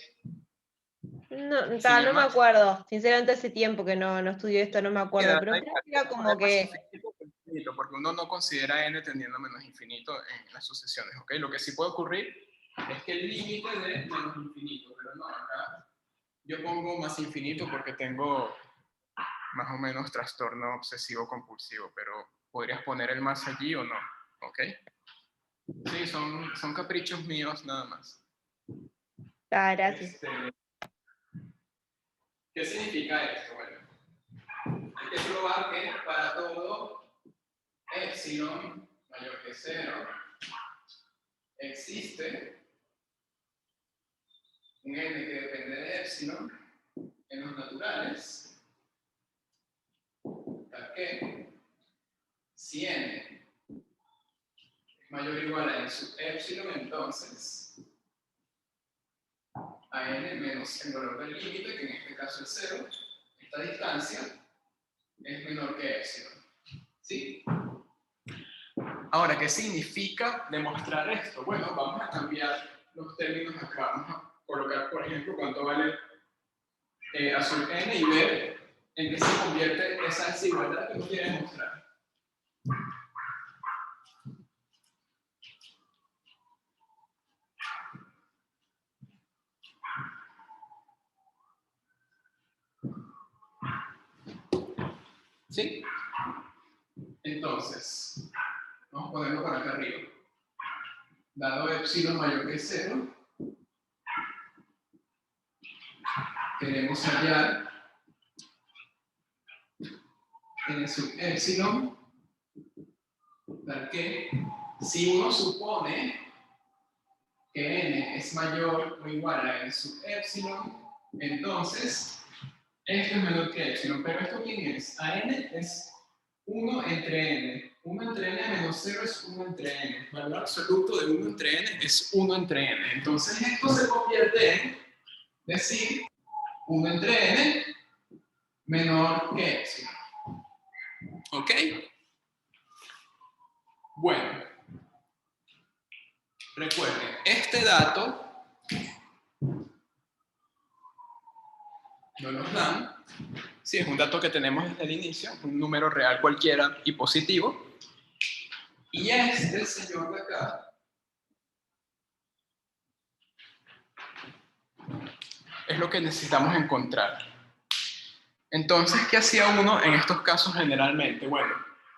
Speaker 4: No,
Speaker 1: Sin el
Speaker 4: no me
Speaker 1: más.
Speaker 4: acuerdo. Sinceramente hace tiempo que no estudio esto, no me acuerdo.
Speaker 1: Mira,
Speaker 4: Pero
Speaker 1: da
Speaker 4: creo
Speaker 1: igual,
Speaker 4: que era
Speaker 1: puedes
Speaker 4: como
Speaker 1: poner más
Speaker 4: que...
Speaker 1: infinito que infinito, porque uno no considera n tendiendo a menos infinito en las sucesiones, ¿ok? Lo que sí puede ocurrir es que el límite de menos infinito, pero no, acá yo pongo más infinito porque tengo más o menos trastorno obsesivo compulsivo, pero podrías poner el más allí o no, ¿ok? Sí, son caprichos míos nada más.
Speaker 4: Gracias.
Speaker 1: ¿Qué significa esto? Bueno, hay que probar que para todo epsilon mayor que 0 existe un n que depende de epsilon en los naturales, tal que si n es mayor o igual a n sub epsilon, entonces a n menos el valor del límite, que en este caso es 0, esta distancia es menor que epsilon. ¿Sí? Ahora, ¿qué significa demostrar esto? Bueno, vamos a cambiar los términos acá. Vamos a colocar, por ejemplo, cuánto vale azul n y ver en qué se convierte esa desigualdad que uno quiere demostrar. ¿Sí? Entonces, vamos a ponerlo por acá arriba. Dado epsilon mayor que 0, queremos hallar n sub epsilon, tal que si uno supone que n es mayor o igual a n sub epsilon, entonces esto es menor que epsilon. Pero ¿esto quién es? A n es 1 entre n. 1 entre n menos 0 es 1 entre n. El valor absoluto de 1 entre n es 1 entre n. Entonces esto se convierte en decir 1 entre n menor que epsilon. ¿Ok? Bueno. Recuerden, este dato no nos dan. Sí, es un dato que tenemos desde el inicio, un número real cualquiera y positivo. Y este señor de acá es lo que necesitamos encontrar. Entonces, ¿qué hacía uno en estos casos generalmente? Bueno,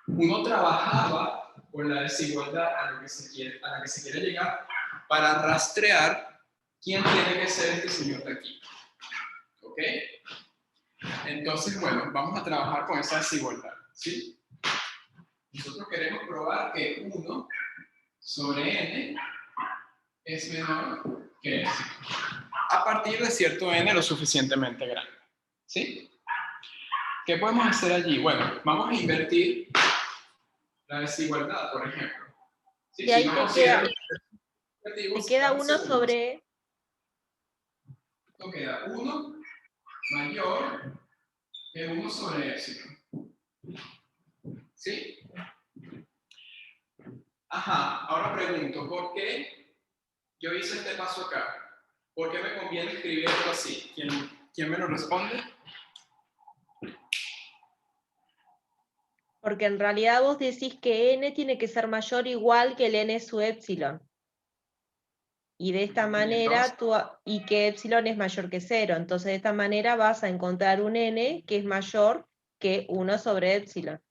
Speaker 1: uno trabajaba con la desigualdad a la que se quiere llegar para rastrear quién tiene que ser este señor de aquí. ¿Ok? Entonces, bueno, vamos a trabajar con esa desigualdad, ¿sí? Nosotros queremos probar que 1 sobre n es menor que s, a partir de cierto n lo suficientemente grande, ¿sí? ¿Qué podemos hacer allí? Bueno, vamos a invertir la desigualdad, por ejemplo. ¿Sí?
Speaker 4: Y ahí
Speaker 1: si no
Speaker 4: te queda 1 sobre...
Speaker 1: Esto queda 1 mayor que 1 sobre epsilon. ¿Sí? Ajá, ahora pregunto, ¿por qué yo hice este paso acá? ¿Por qué me conviene escribir esto así? ¿Quién me lo responde?
Speaker 4: Porque en realidad vos decís que n tiene que ser mayor o igual que el n sub epsilon. Y de esta manera, y que epsilon es mayor que 0. Entonces, de esta manera vas a encontrar un n que es mayor que 1 sobre epsilon.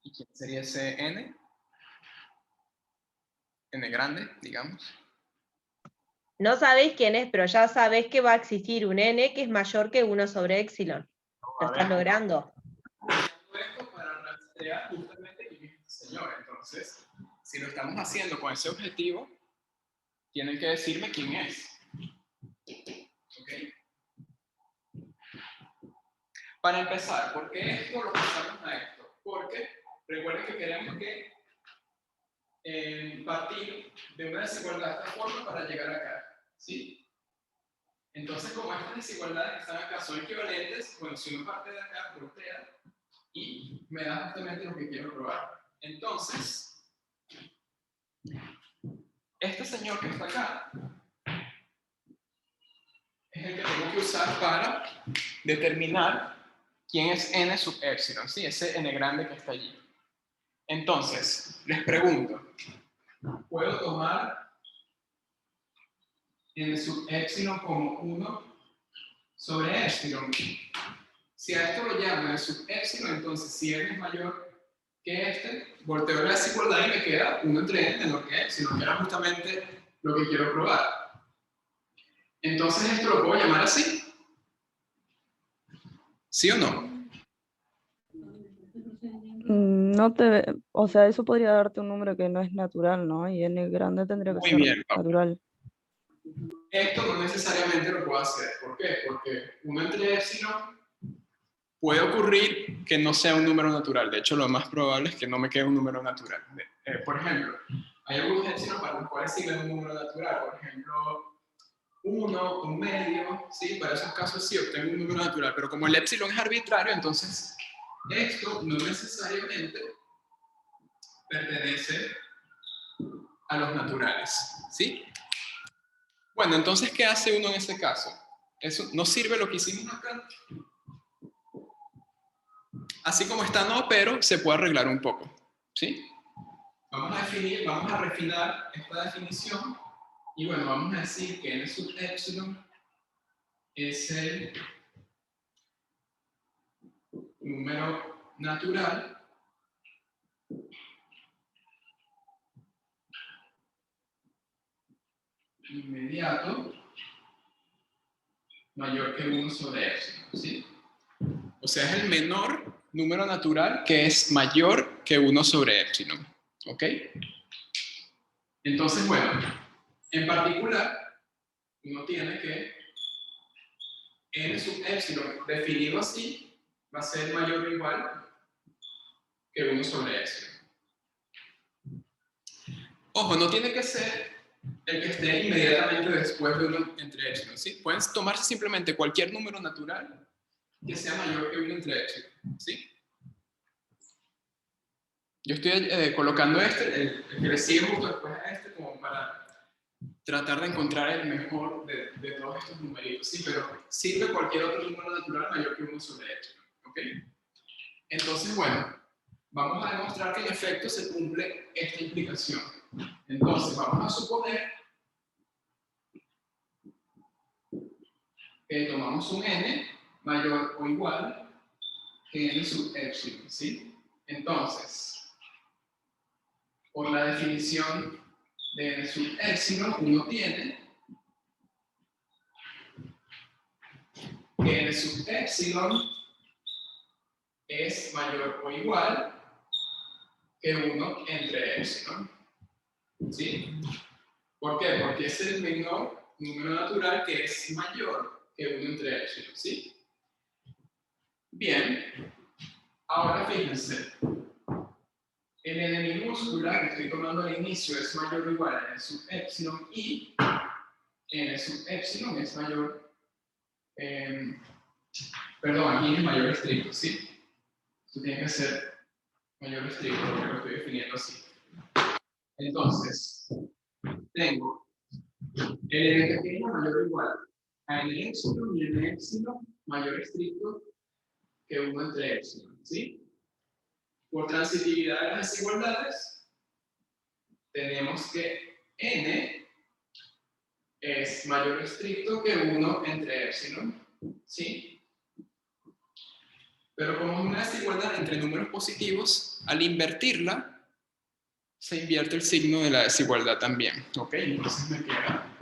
Speaker 1: ¿Y quién sería ese n? N grande, digamos.
Speaker 4: No sabéis quién es, pero ya sabés que va a existir un n que es mayor que 1 sobre epsilon. Lo estás logrando.
Speaker 1: Esto para rastrear justamente quién es este señor. Entonces, si lo estamos haciendo con ese objetivo, tienen que decirme quién es. ¿Ok? Para empezar, ¿por qué esto lo pasamos a esto? Porque recuerden que queremos que partir de una desigualdad de esta forma para llegar acá. ¿Sí? Entonces, como estas desigualdades que están acá son equivalentes, bueno, si uno parte de acá, voltea y me da justamente lo que quiero probar. Entonces, este señor que está acá es el que tengo que usar para determinar quién es n sub epsilon, ¿sí? Ese n grande que está allí. Entonces, les pregunto, ¿puedo tomar n sub epsilon como 1 sobre epsilon. Si a esto lo llamo n sub epsilon, entonces si n es mayor que este, volteo la desigualdad y me queda 1 entre n menor que epsilon, que era justamente lo que quiero probar. Entonces esto lo puedo llamar así. ¿Sí o no?
Speaker 5: No te, o sea, eso podría darte un número que no es natural, ¿no? Y n grande tendría que
Speaker 1: Muy
Speaker 5: ser
Speaker 1: bien, Pablo.
Speaker 5: natural.
Speaker 1: Esto no necesariamente lo puedo hacer. ¿Por qué? Porque 1 entre epsilon puede ocurrir que no sea un número natural. De hecho, lo más probable es que no me quede un número natural. Por ejemplo, hay algunos epsilon para los cuales sí ven un número natural. Por ejemplo, 1, 1/2, ¿sí? Para esos casos sí obtengo un número natural. Pero como el epsilon es arbitrario, entonces esto no necesariamente pertenece a los naturales, ¿sí? Bueno, entonces, ¿qué hace uno en ese caso? Eso no sirve lo que hicimos acá. Así como está, no, pero se puede arreglar un poco, ¿sí? Vamos a refinar esta definición y bueno, vamos a decir que n sub epsilon es el número natural inmediato mayor que 1 sobre epsilon, ¿sí? O sea, es el menor número natural que es mayor que 1 sobre epsilon, ¿ok? Entonces, bueno, en particular, uno tiene que n sub epsilon definido así va a ser mayor o igual que 1 sobre epsilon. Ojo, no tiene que ser el que esté inmediatamente después de 1 entre epsilon, ¿sí? Pueden tomarse simplemente cualquier número natural que sea mayor que 1 entre epsilon, ¿sí? Yo estoy colocando el que le sigue justo después a este como para tratar de encontrar el mejor de todos estos numeritos, ¿sí? Pero sirve cualquier otro número natural mayor que 1 sobre epsilon, ¿ok? Entonces, bueno, vamos a demostrar que en efecto se cumple esta implicación. Entonces, vamos a suponer que tomamos un n mayor o igual que n sub epsilon, ¿sí? Entonces, por la definición de n sub epsilon, uno tiene que n sub epsilon es mayor o igual que 1 entre epsilon, ¿sí? ¿Por qué? Porque es el menor número natural que es mayor que 1 entre epsilon, ¿sí? Bien, ahora fíjense, el n minúscula que estoy tomando al inicio es mayor o igual a n sub epsilon y n sub epsilon es mayor, perdón, aquí es mayor estricto, ¿sí? Esto tiene que ser mayor estricto porque lo estoy definiendo así. Entonces, tengo el n pequeño mayor o igual a n epsilon y n epsilon mayor estricto que 1 entre epsilon, ¿sí? Por transitividad de las desigualdades, tenemos que n es mayor estricto que 1 entre epsilon, ¿sí? Pero como es una desigualdad entre números positivos, al invertirla, se invierte el signo de la desigualdad también, ¿ok? Entonces me queda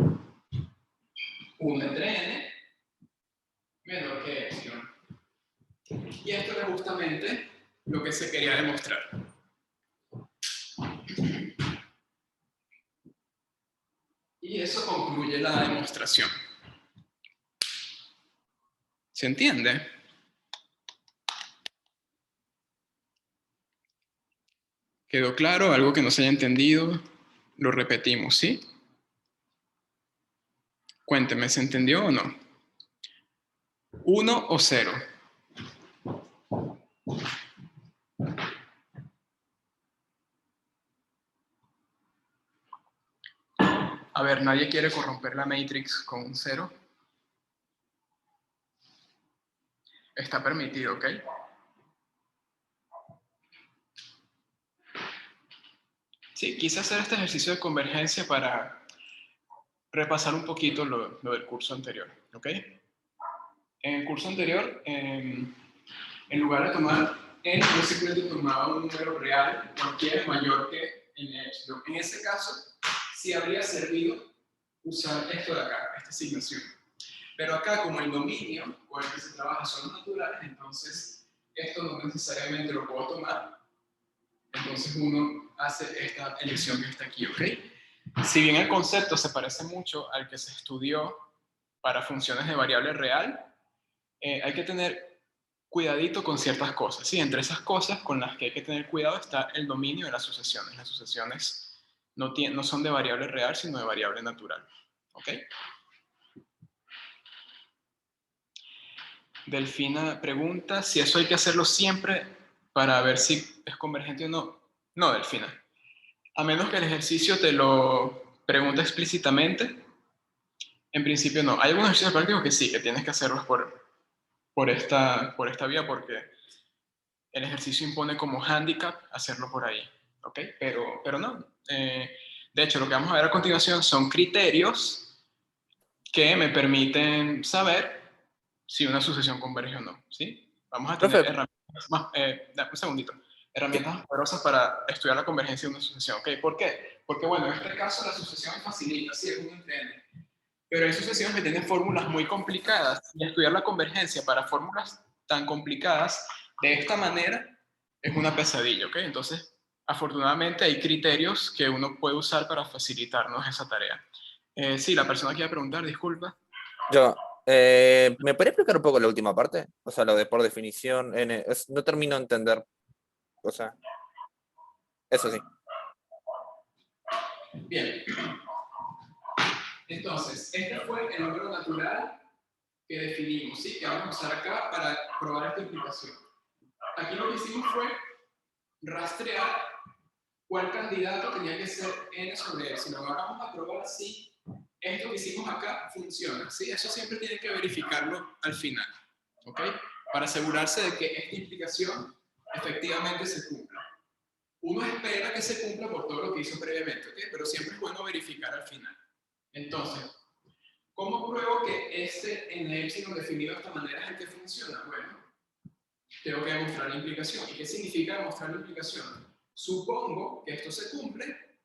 Speaker 1: 1 entre n menor que epsilon. Y esto es justamente lo que se quería demostrar. Y eso concluye la demostración. ¿Se entiende? ¿Quedó claro? ¿Algo que no se haya entendido? Lo repetimos, ¿sí? Cuénteme, ¿se entendió o no? 1 o 0. A ver, ¿nadie quiere corromper la matrix con un 0? Está permitido, ¿ok? Sí, quise hacer este ejercicio de convergencia para repasar un poquito lo del curso anterior, ¿ok? En el curso anterior, en lugar de tomar n, yo simplemente tomaba un número real, cualquiera mayor que n epsilon. En ese caso, sí habría servido usar esto de acá, esta asignación. Pero acá, como el dominio con el que se trabaja son los naturales, entonces esto no necesariamente lo puedo tomar. Entonces uno hace esta elección que está aquí, ¿ok? Si bien el concepto se parece mucho al que se estudió para funciones de variable real, hay que tener cuidadito con ciertas cosas. Sí, entre esas cosas con las que hay que tener cuidado está el dominio de las sucesiones. Las sucesiones no son de variable real, sino de variable natural. ¿Ok? Delfina pregunta si eso hay que hacerlo siempre para ver si es convergente o no. No, Delfina. A menos que el ejercicio te lo pregunte explícitamente, en principio no. Hay algunos ejercicios prácticos que sí, que tienes que hacerlos por esta vía, porque el ejercicio impone como handicap hacerlo por ahí, ¿ok? Pero no. De hecho, lo que vamos a ver a continuación son criterios que me permiten saber si una sucesión converge o no, ¿sí? Vamos a tener
Speaker 2: Profe,
Speaker 1: herramientas más, un segundito,
Speaker 2: ¿qué?
Speaker 1: herramientas más poderosas para estudiar la convergencia de una sucesión, ¿ok? ¿Por qué? Porque, bueno, en este caso la sucesión es facilita, sí, es un entre n, pero hay sucesiones que tienen fórmulas muy complicadas y estudiar la convergencia para fórmulas tan complicadas de esta manera es una pesadilla, ¿ok? Entonces, afortunadamente hay criterios que uno puede usar para facilitarnos esa tarea. Sí, la persona que iba a preguntar, disculpa.
Speaker 2: Yo, ¿me podría explicar un poco la última parte? O sea, lo de por definición, no termino de entender. O sea, eso sí.
Speaker 1: Bien. Entonces, este fue el número natural que definimos, ¿sí? Que vamos a usar acá para probar esta implicación. Aquí lo que hicimos fue rastrear cuál candidato tenía que ser n sobre epsilon. Ahora vamos a probar si esto que hicimos acá funciona, ¿sí? Eso siempre tiene que verificarlo al final, ¿ok? Para asegurarse de que esta implicación efectivamente se cumpla. Uno espera que se cumpla por todo lo que hizo previamente, ¿ok? Pero siempre es bueno verificar al final. Entonces, ¿cómo pruebo que este n epsilon definido de esta manera es el que funciona? Bueno, tengo que demostrar la implicación. ¿Y qué significa demostrar la implicación? Supongo que esto se cumple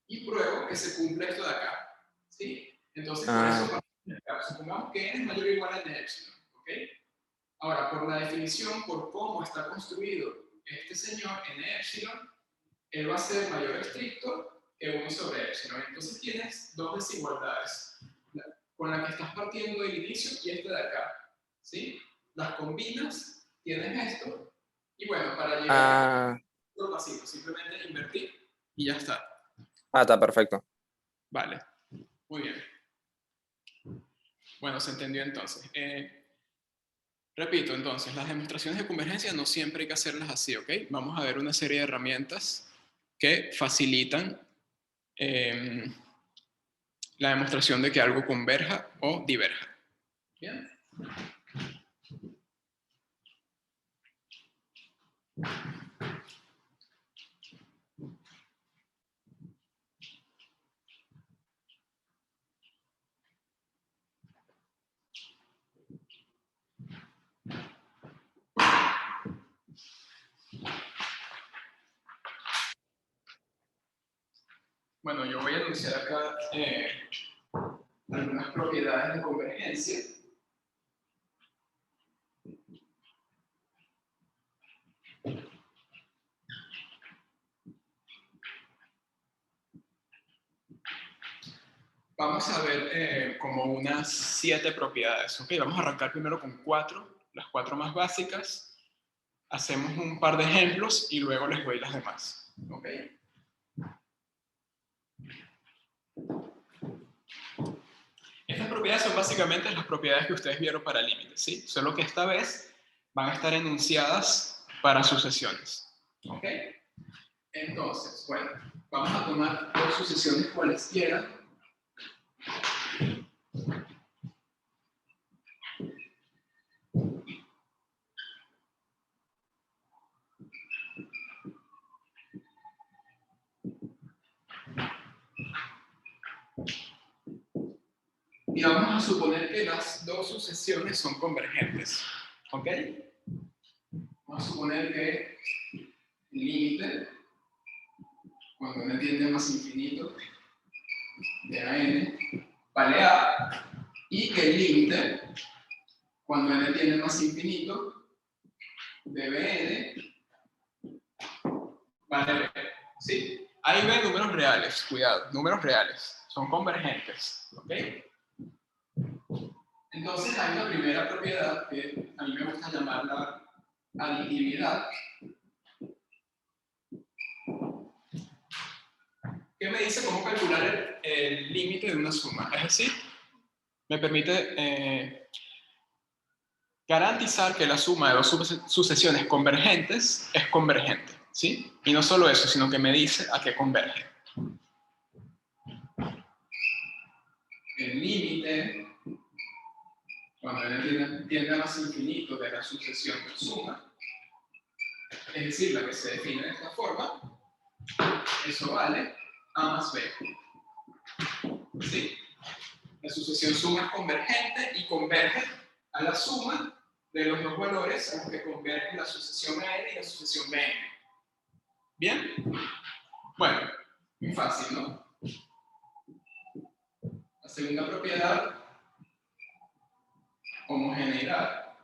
Speaker 1: y pruebo que se cumple esto de acá, ¿sí? Entonces, por eso, supongamos que n es mayor o igual a n epsilon, ¿ok? Ahora, por la definición, por cómo está construido este señor n epsilon, él va a ser mayor estricto que 1 sobre epsilon. Entonces tienes dos desigualdades, con la que estás partiendo del inicio y este de acá, ¿sí? Las combinas, tienes esto, y bueno, para llegar a lo pasivo, simplemente invertir y ya está.
Speaker 2: Está perfecto.
Speaker 1: Vale, muy bien. Bueno, se entendió entonces. Repito, entonces, las demostraciones de convergencia no siempre hay que hacerlas así, ¿ok? Vamos a ver una serie de herramientas que facilitan la demostración de que algo converja o diverja. ¿Bien? Bueno, yo voy a anunciar acá algunas propiedades de convergencia. Vamos a ver como unas 7 propiedades. ¿Ok? Vamos a arrancar primero con 4, las 4 más básicas. Hacemos un par de ejemplos y luego les doy las demás. ¿Ok? Estas propiedades son básicamente las propiedades que ustedes vieron para límites, ¿sí? Solo que esta vez van a estar enunciadas para sucesiones. ¿Ok? Entonces, bueno, vamos a tomar dos sucesiones cualesquiera. vamos a suponer que las dos sucesiones son convergentes. ¿Ok? Vamos a suponer que el límite, cuando n tiende a más infinito, de a n, vale a, y que el límite, cuando n tiende a más infinito, de bn, vale b. ¿Sí? Ahí ven números reales, cuidado, números reales, son convergentes. ¿Ok? Entonces hay una primera propiedad que a mí me gusta llamarla aditividad, que me dice cómo calcular el límite de una suma. Es decir, me permite garantizar que la suma de dos sucesiones convergentes es convergente. ¿Sí? Y no solo eso, sino que me dice a qué converge. El límite, cuando n tiende a más infinito de la sucesión de suma, es decir, la que se define de esta forma, eso vale a más b. ¿Sí? La sucesión suma es convergente y converge a la suma de los dos valores a los que convergen la sucesión an y la sucesión bn. ¿Bien? Bueno, muy fácil, ¿no? La segunda propiedad, homogeneidad.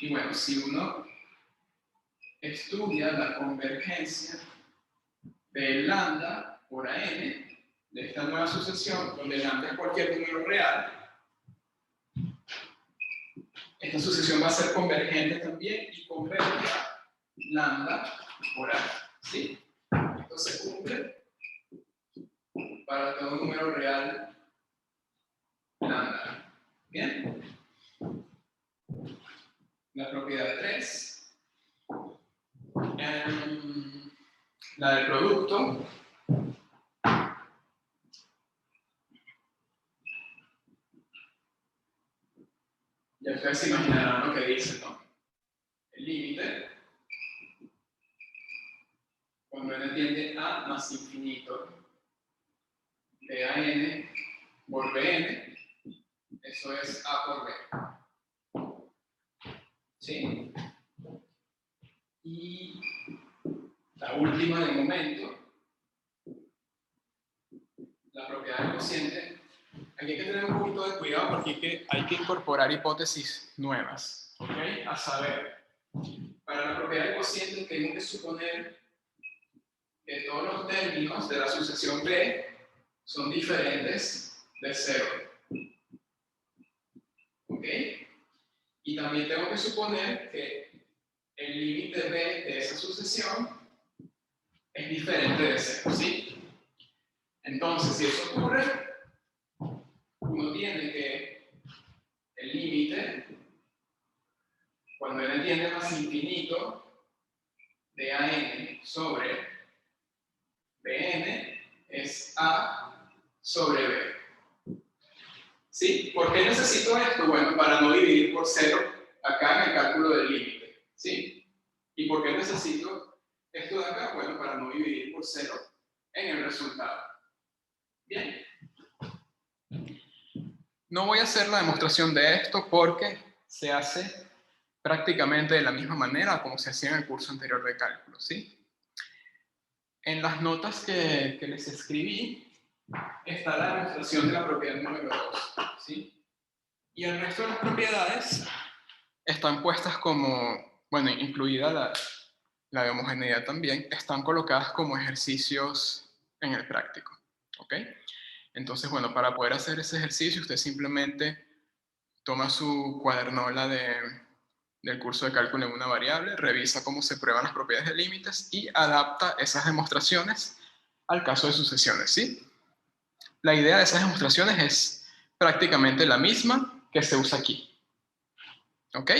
Speaker 1: Y bueno, si uno estudia la convergencia de lambda por an, de esta nueva sucesión, donde lambda es cualquier número real, esta sucesión va a ser convergente también y converge a lambda por a. ¿Sí? Esto se cumple para todo número real lambda. ¿Bien? La propiedad 3, la del producto. Ya ustedes se imaginarán lo que dice, ¿no? El límite, cuando n tiende a más infinito de an por bn, eso es a por b. ¿Sí? Y la última de momento, la propiedad del cociente. Aquí hay que tener un poquito de cuidado porque hay que incorporar hipótesis nuevas, ¿ok? A saber, para la propiedad del cociente tengo que suponer que todos los términos de la sucesión B son diferentes de 0, ¿ok? Y también tengo que suponer que el límite B de esa sucesión es diferente de 0, ¿sí? Entonces, si eso ocurre, uno tiene que el límite, cuando n tiende a más infinito de an sobre bn, es a sobre b. ¿Sí? ¿Por qué necesito esto? Bueno, para no dividir por 0 acá en el cálculo del límite. ¿Sí? ¿Y por qué necesito esto de acá? Bueno, para no dividir por 0 en el resultado. Bien. No voy a hacer la demostración de esto porque se hace prácticamente de la misma manera como se hacía en el curso anterior de cálculo, ¿sí? En las notas que les escribí está la demostración de la propiedad número 2, ¿sí? Y el resto de las propiedades están puestas como, bueno, incluida la de homogeneidad también, están colocadas como ejercicios en el práctico, ¿ok? Entonces, bueno, para poder hacer ese ejercicio, usted simplemente toma su cuadernola del curso de cálculo en una variable, revisa cómo se prueban las propiedades de límites y adapta esas demostraciones al caso de sucesiones, ¿sí? La idea de esas demostraciones es prácticamente la misma que se usa aquí, ¿ok?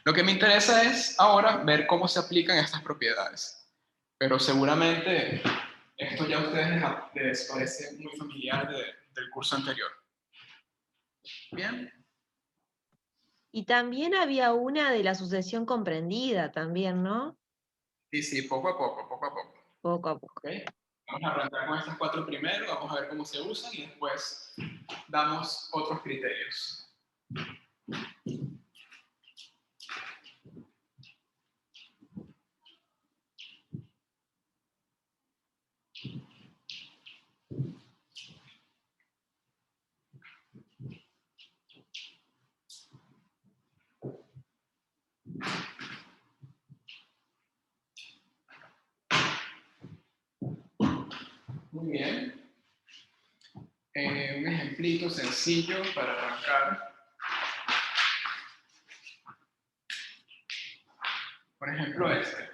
Speaker 1: Lo que me interesa es ahora ver cómo se aplican estas propiedades, pero seguramente esto ya a ustedes les parece muy familiar del curso anterior. ¿Bien?
Speaker 4: Y también había una de la sucesión comprendida también, ¿no?
Speaker 1: Sí, sí, poco a poco, poco a poco.
Speaker 4: Poco a poco.
Speaker 1: ¿Okay? Vamos a arrancar con estas 4 primero, vamos a ver cómo se usan y después damos otros criterios. Muy bien. Un ejemplito sencillo para arrancar. Por ejemplo, este.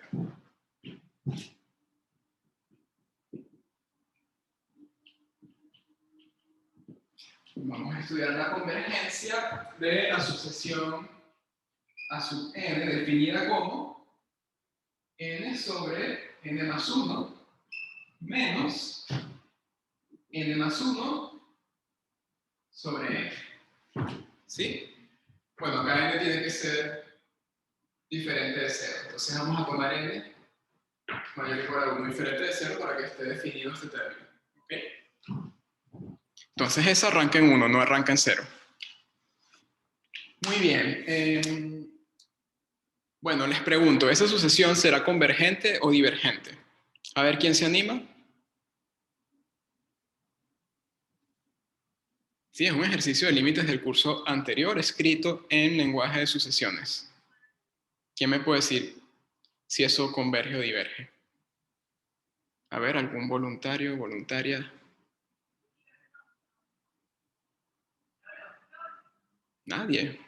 Speaker 1: Vamos a estudiar la convergencia de la sucesión A sub n, definida como n sobre n más 1 menos n más 1 sobre n. ¿Sí? Bueno, acá n tiene que ser diferente de 0. Entonces vamos a tomar n mayor que igual a 1 diferente de 0 para que esté definido este término. ¿Ok? Entonces ese arranca en 1, no arranca en 0. Muy bien. Bueno, les pregunto, ¿esa sucesión será convergente o divergente? A ver, ¿quién se anima? Sí, es un ejercicio de límites del curso anterior escrito en lenguaje de sucesiones. ¿Quién me puede decir si eso converge o diverge? A ver, ¿algún voluntario, voluntaria? Nadie.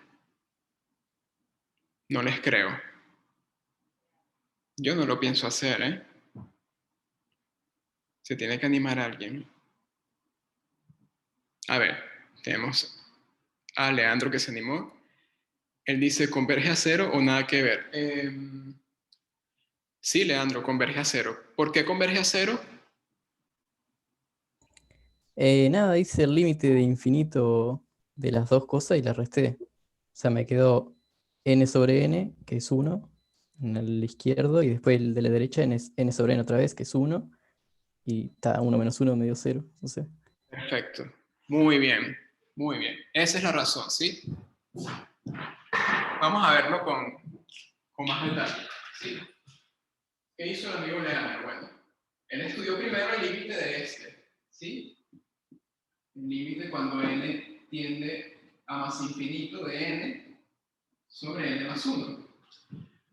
Speaker 1: No les creo. Yo no lo pienso hacer, ¿eh? Se tiene que animar a alguien. A ver, tenemos a Leandro que se animó. Él dice, ¿converge a 0 o nada que ver? Sí, Leandro, converge a 0. ¿Por qué converge a 0?
Speaker 6: Nada, hice el límite de infinito de las dos cosas y las resté. O sea, me quedó n sobre n, que es 1, en el izquierdo, y después el de la derecha n sobre n otra vez, que es 1, y está 1 menos 1 medio 0, no sé.
Speaker 1: Perfecto. Muy bien, muy bien. Esa es la razón, ¿sí? Vamos a verlo con más detalle, ¿sí? ¿Qué hizo el amigo Leandro? Bueno, él estudió primero el límite de este, ¿sí? El límite cuando n tiende a más infinito de n sobre n más 1.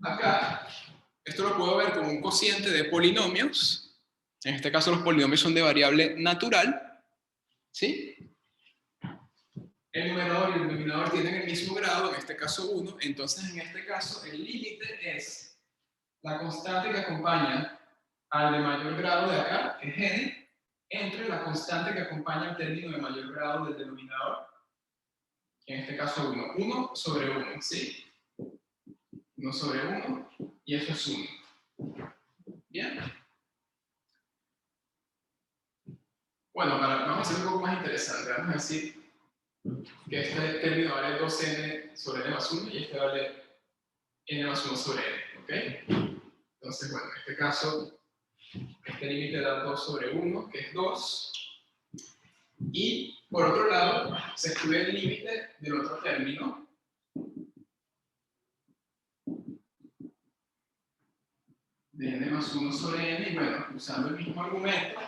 Speaker 1: Acá, esto lo puedo ver como un cociente de polinomios. En este caso los polinomios son de variable natural, ¿sí? El numerador y el denominador tienen el mismo grado, en este caso 1, entonces en este caso el límite es la constante que acompaña al de mayor grado de acá, que es n, entre la constante que acompaña al término de mayor grado del denominador, en este caso 1. 1 sobre 1, ¿sí? 1 sobre 1, y eso es 1. ¿Bien? Bueno, vamos a hacer un poco más interesante. Vamos a decir que este término vale 2n sobre n más 1 y este vale n más 1 sobre n, ¿ok? Entonces, bueno, en este caso, este límite da 2 sobre 1, que es 2. Y, por otro lado, se estudia el límite del otro término, de n más 1 sobre n, y bueno, usando el mismo argumento,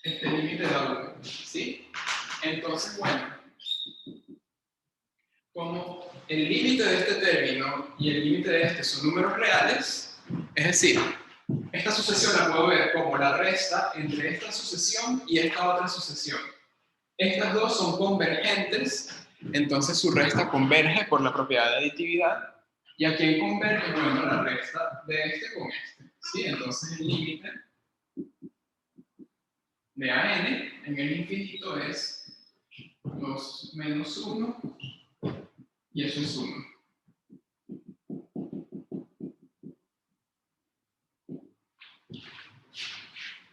Speaker 1: este límite da 1, ¿sí? Entonces, bueno, como el límite de este término y el límite de este son números reales, es decir, esta sucesión la puedo ver como la resta entre esta sucesión y esta otra sucesión. Estas dos son convergentes, entonces su resta converge por la propiedad de aditividad. ¿Y a quién converge? Bueno, la resta de este con este, ¿sí? Entonces el límite de a n en el infinito es 2 menos 1, y eso es 1.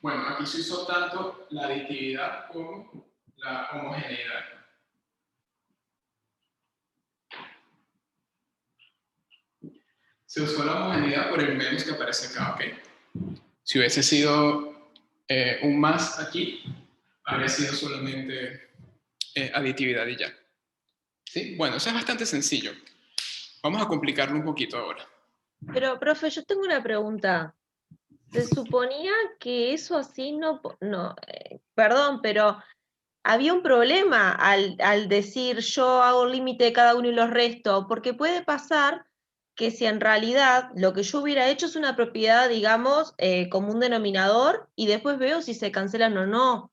Speaker 1: Bueno, aquí se usó tanto la aditividad como la homogeneidad. Se usó la homogeneidad por el menos que aparece acá, ¿ok? Si hubiese sido un más aquí habría sido solamente aditividad y ya. ¿Sí? Bueno, eso es bastante sencillo. Vamos a complicarlo un poquito ahora.
Speaker 4: Pero, profe, yo tengo una pregunta. Se suponía que eso así perdón, pero había un problema al decir yo hago un límite de cada uno y los resto, porque puede pasar que si en realidad lo que yo hubiera hecho es una propiedad, digamos, como un denominador, y después veo si se cancelan o no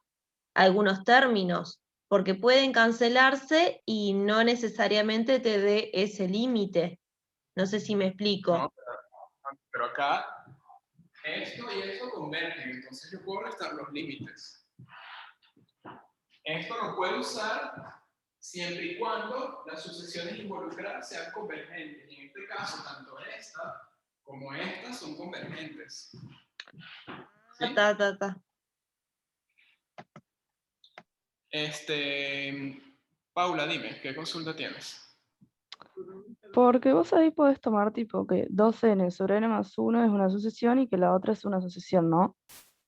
Speaker 4: algunos términos, porque pueden cancelarse y no necesariamente te dé ese límite. No sé si me explico.
Speaker 1: No, pero acá esto y esto convergen, entonces yo puedo restar los límites. Esto lo puedo usar siempre y cuando las sucesiones involucradas sean convergentes. Y en este caso, tanto esta como esta son convergentes. ¿Sí? Paula, dime, ¿qué consulta tienes?
Speaker 5: Porque vos ahí podés tomar tipo que 2n sobre n más 1 es una sucesión y que la otra es una sucesión, ¿no?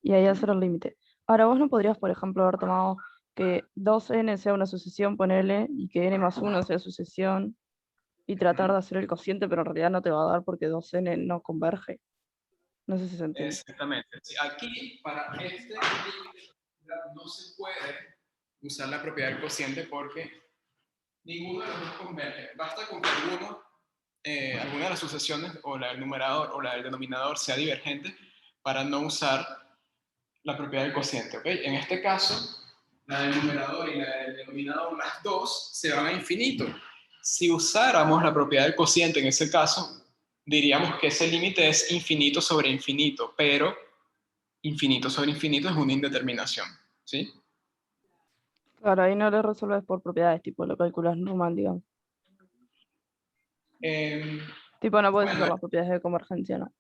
Speaker 5: Y ahí hacer el límite. Ahora vos no podrías, por ejemplo, haber tomado que 2n sea una sucesión, ponerle, y que n más 1 sea sucesión, y tratar de hacer el cociente, pero en realidad no te va a dar porque 2n no converge. No sé si se entiende.
Speaker 1: Exactamente. Aquí, para este límite, no se puede usar la propiedad del cociente porque ninguno de los dos converge. Basta con que alguna de las sucesiones, o la del numerador o la del denominador, sea divergente para no usar la propiedad del cociente. ¿Okay? En este caso, la del numerador y la del denominador, las dos se van a infinito. Si usáramos la propiedad del cociente en ese caso, diríamos que ese límite es infinito sobre infinito, pero infinito sobre infinito es una indeterminación. ¿Sí?
Speaker 5: Claro, ahí no lo resuelves por propiedades, tipo lo calculas normal, digamos. Tipo, no puedes usar las propiedades de convergencia, ¿no?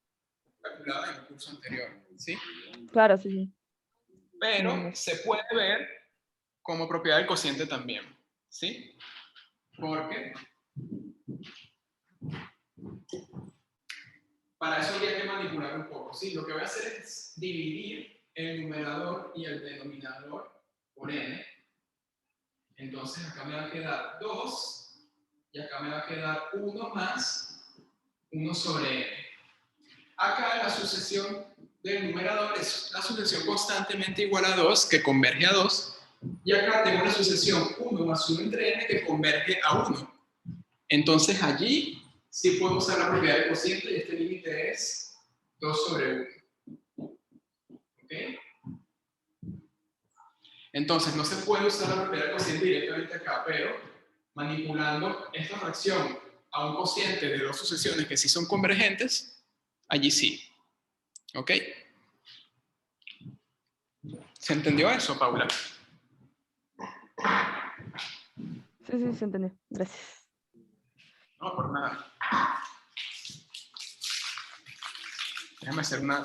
Speaker 1: Calculada en el curso anterior, ¿sí?
Speaker 5: Claro, sí, sí.
Speaker 1: Pero se puede ver como propiedad del cociente también, ¿sí? Porque para eso habría que manipular un poco, ¿sí? Lo que voy a hacer es dividir el numerador y el denominador por n. Entonces acá me va a quedar 2 y acá me va a quedar 1 más 1 sobre n. Acá la sucesión del numerador es la sucesión constantemente igual a 2 que converge a 2. Y acá tengo una sucesión 1 más 1 entre n que converge a 1. Entonces allí sí puedo usar la propiedad del cociente y este límite es 2 sobre 1. ¿Ok? Entonces no se puede usar la propiedad del cociente directamente acá, pero manipulando esta fracción a un cociente de dos sucesiones que sí son convergentes, allí sí. ¿Ok? ¿Se entendió eso, Paula?
Speaker 5: Sí, se entendió. Gracias.
Speaker 1: No, por nada. Déjame hacer una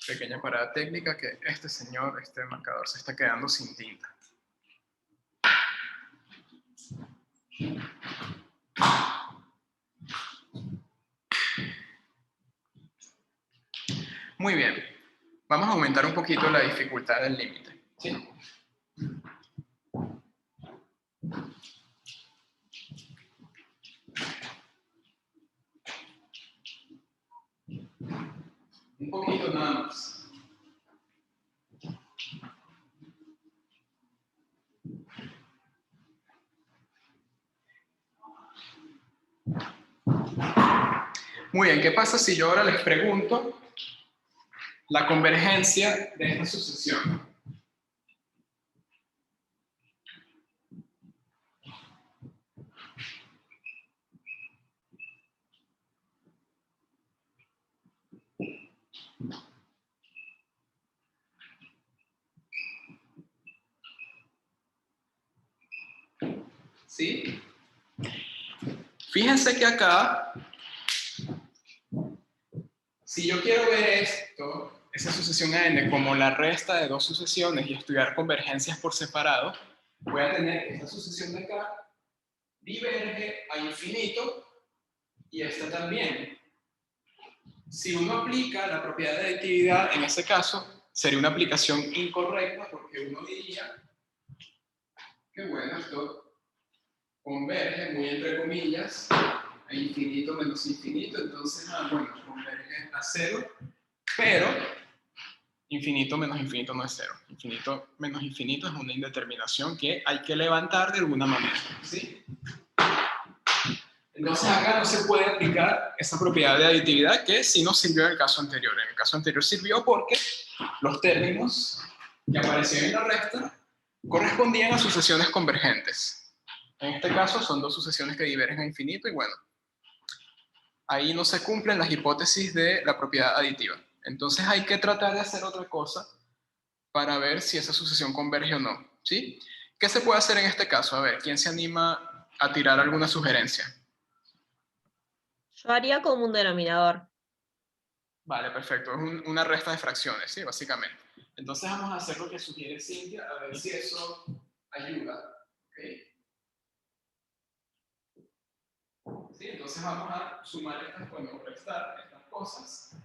Speaker 1: pequeña parada técnica que este marcador se está quedando sin tinta. Muy bien. Vamos a aumentar un poquito la dificultad del límite. ¿Sí? Un poquito nada más. Muy bien, ¿qué pasa si yo ahora les pregunto la convergencia de esta sucesión? ¿Sí? Fíjense que acá, si yo quiero ver esto, esa sucesión a n, como la resta de dos sucesiones y estudiar convergencias por separado, voy a tener esta sucesión de acá, diverge a infinito, y esta también. Si uno aplica la propiedad de aditividad, en ese caso, sería una aplicación incorrecta porque uno diría que, bueno, esto converge, muy entre comillas, a infinito menos infinito, entonces, bueno, converge a cero, pero infinito menos infinito no es cero. Infinito menos infinito es una indeterminación que hay que levantar de alguna manera, ¿sí? Entonces acá no se puede aplicar esa propiedad de aditividad que sí nos sirvió en el caso anterior. En el caso anterior sirvió porque los términos que aparecían en la recta correspondían a sucesiones convergentes. En este caso son dos sucesiones que divergen a infinito y bueno, ahí no se cumplen las hipótesis de la propiedad aditiva. Entonces hay que tratar de hacer otra cosa para ver si esa sucesión converge o no, ¿sí? ¿Qué se puede hacer en este caso? A ver, ¿quién se anima a tirar alguna sugerencia?
Speaker 4: Yo haría como un denominador.
Speaker 1: Vale, perfecto. Es una resta de fracciones, ¿sí? Básicamente. Entonces vamos a hacer lo que sugiere Cintia, a ver si eso ayuda. ¿Okay? ¿Sí? Entonces vamos a sumar estas, bueno, restar estas cosas.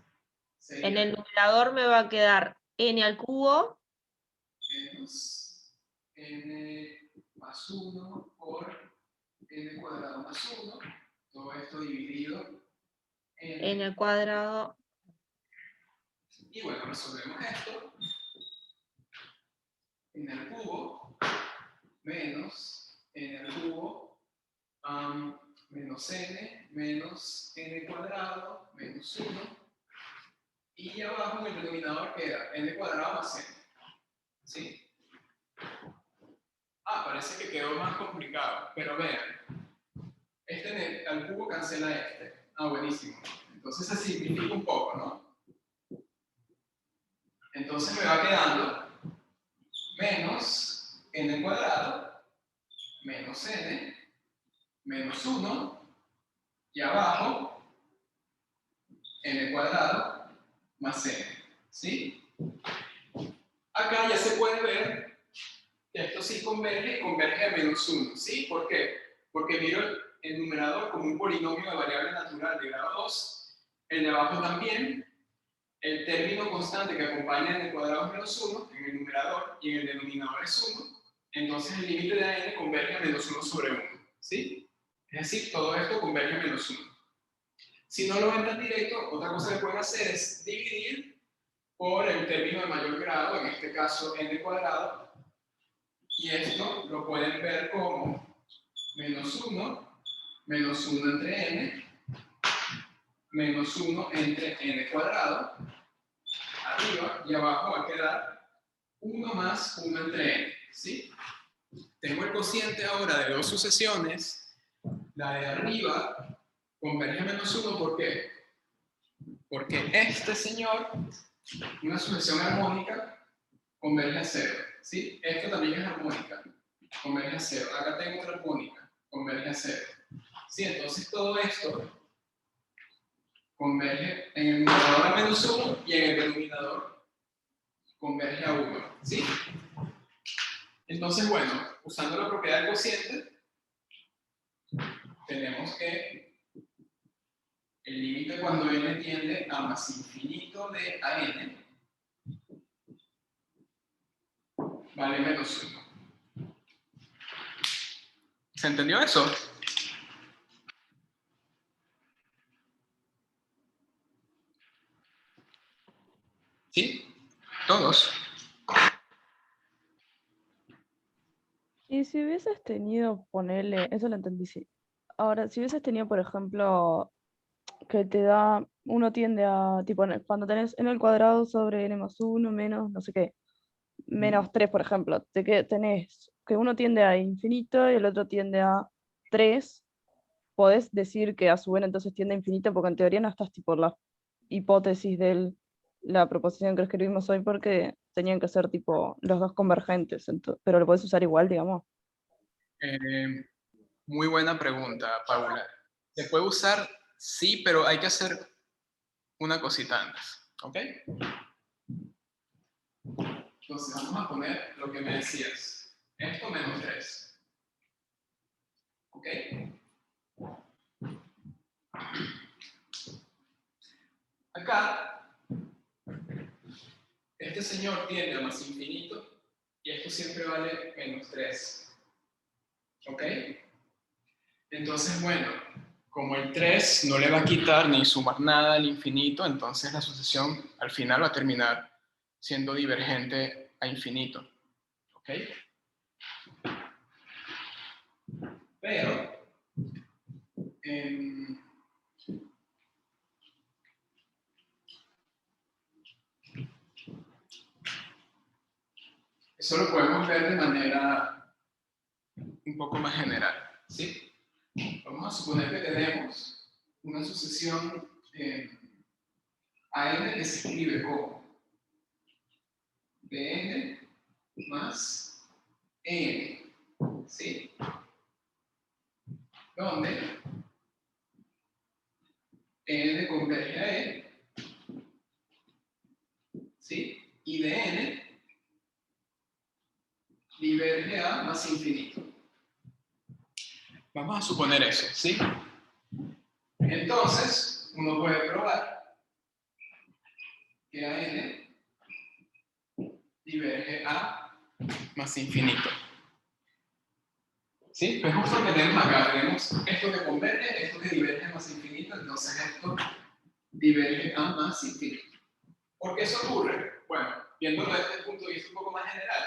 Speaker 1: Sería
Speaker 4: En el numerador me va a quedar n al cubo
Speaker 1: menos n más 1 por n cuadrado más 1. Todo esto dividido
Speaker 4: n al cuadrado.
Speaker 1: Y bueno, resolvemos esto. En el cubo menos n al cubo menos n cuadrado menos 1. Y abajo en el denominador queda n cuadrado más n. ¿Sí? Parece que quedó más complicado, pero vean. Este n al cubo cancela este. Buenísimo. Entonces se simplifica un poco, ¿no? Entonces me va quedando menos n cuadrado menos n menos 1 y abajo n cuadrado más n. ¿Sí? Acá ya se puede ver que esto sí converge a menos 1. ¿Sí? ¿Por qué? Porque miro el numerador como un polinomio de variable natural de grado 2, el de abajo también, el término constante que acompaña n cuadrado menos 1 en el numerador y en el denominador es 1, entonces el límite de n converge a menos 1 sobre 1. ¿Sí? Es decir, todo esto converge a menos 1. Si no lo ven tan directo, otra cosa que pueden hacer es dividir por el término de mayor grado, en este caso n cuadrado, y esto lo pueden ver como menos 1 entre n, menos 1 entre n cuadrado, arriba, y abajo va a quedar 1 más 1 entre n, ¿sí? Tengo el cociente ahora de dos sucesiones, la de arriba converge a menos 1, ¿por qué? Porque este señor, una sucesión armónica, converge a 0, ¿sí? Esto también es armónica, converge a 0. Acá tengo otra armónica, converge a 0. ¿Sí? Entonces todo esto converge en el numerador a menos 1 y en el denominador converge a 1, ¿sí? Entonces, bueno, usando la propiedad del cociente, tenemos que el límite cuando n tiende a más infinito de a n vale menos 1. ¿Se entendió eso? ¿Sí? ¿Todos?
Speaker 5: Y si hubieses tenido, ponerle, eso lo entendí, sí. Ahora, si hubieses tenido, por ejemplo, que te da, uno tiende a, tipo, cuando tenés n al cuadrado sobre n más 1 menos, no sé qué, menos 3, por ejemplo, tenés que uno tiende a infinito y el otro tiende a 3, podés decir que a su vez entonces tiende a infinito, porque en teoría no estás tipo en la hipótesis de la proposición que escribimos hoy, porque tenían que ser tipo los dos convergentes, pero lo podés usar igual, digamos.
Speaker 1: Muy buena pregunta, Paula. ¿Se puede usar? Sí, pero hay que hacer una cosita antes, ¿ok? Entonces vamos a poner lo que me decías. Esto menos 3. ¿Ok? Acá, este señor tiende a más infinito y esto siempre vale menos 3. ¿Ok? Entonces, bueno, como el 3 no le va a quitar ni sumar nada al infinito, entonces la sucesión al final va a terminar siendo divergente a infinito. ¿Ok? Pero, eso lo podemos ver de manera un poco más general, ¿sí? Vamos a suponer que tenemos una sucesión AN que se escribe como BN más N, ¿sí? Donde N converge a E, ¿sí? Y de N diverge a más infinito. Vamos a suponer eso, ¿sí? Entonces, uno puede probar que AN diverge a más infinito. ¿Sí? Pues justo lo que tenemos acá, tenemos esto que converge, esto que diverge a más infinito, entonces esto diverge a más infinito. ¿Por qué eso ocurre? Bueno, viéndolo desde el punto de vista un poco más general,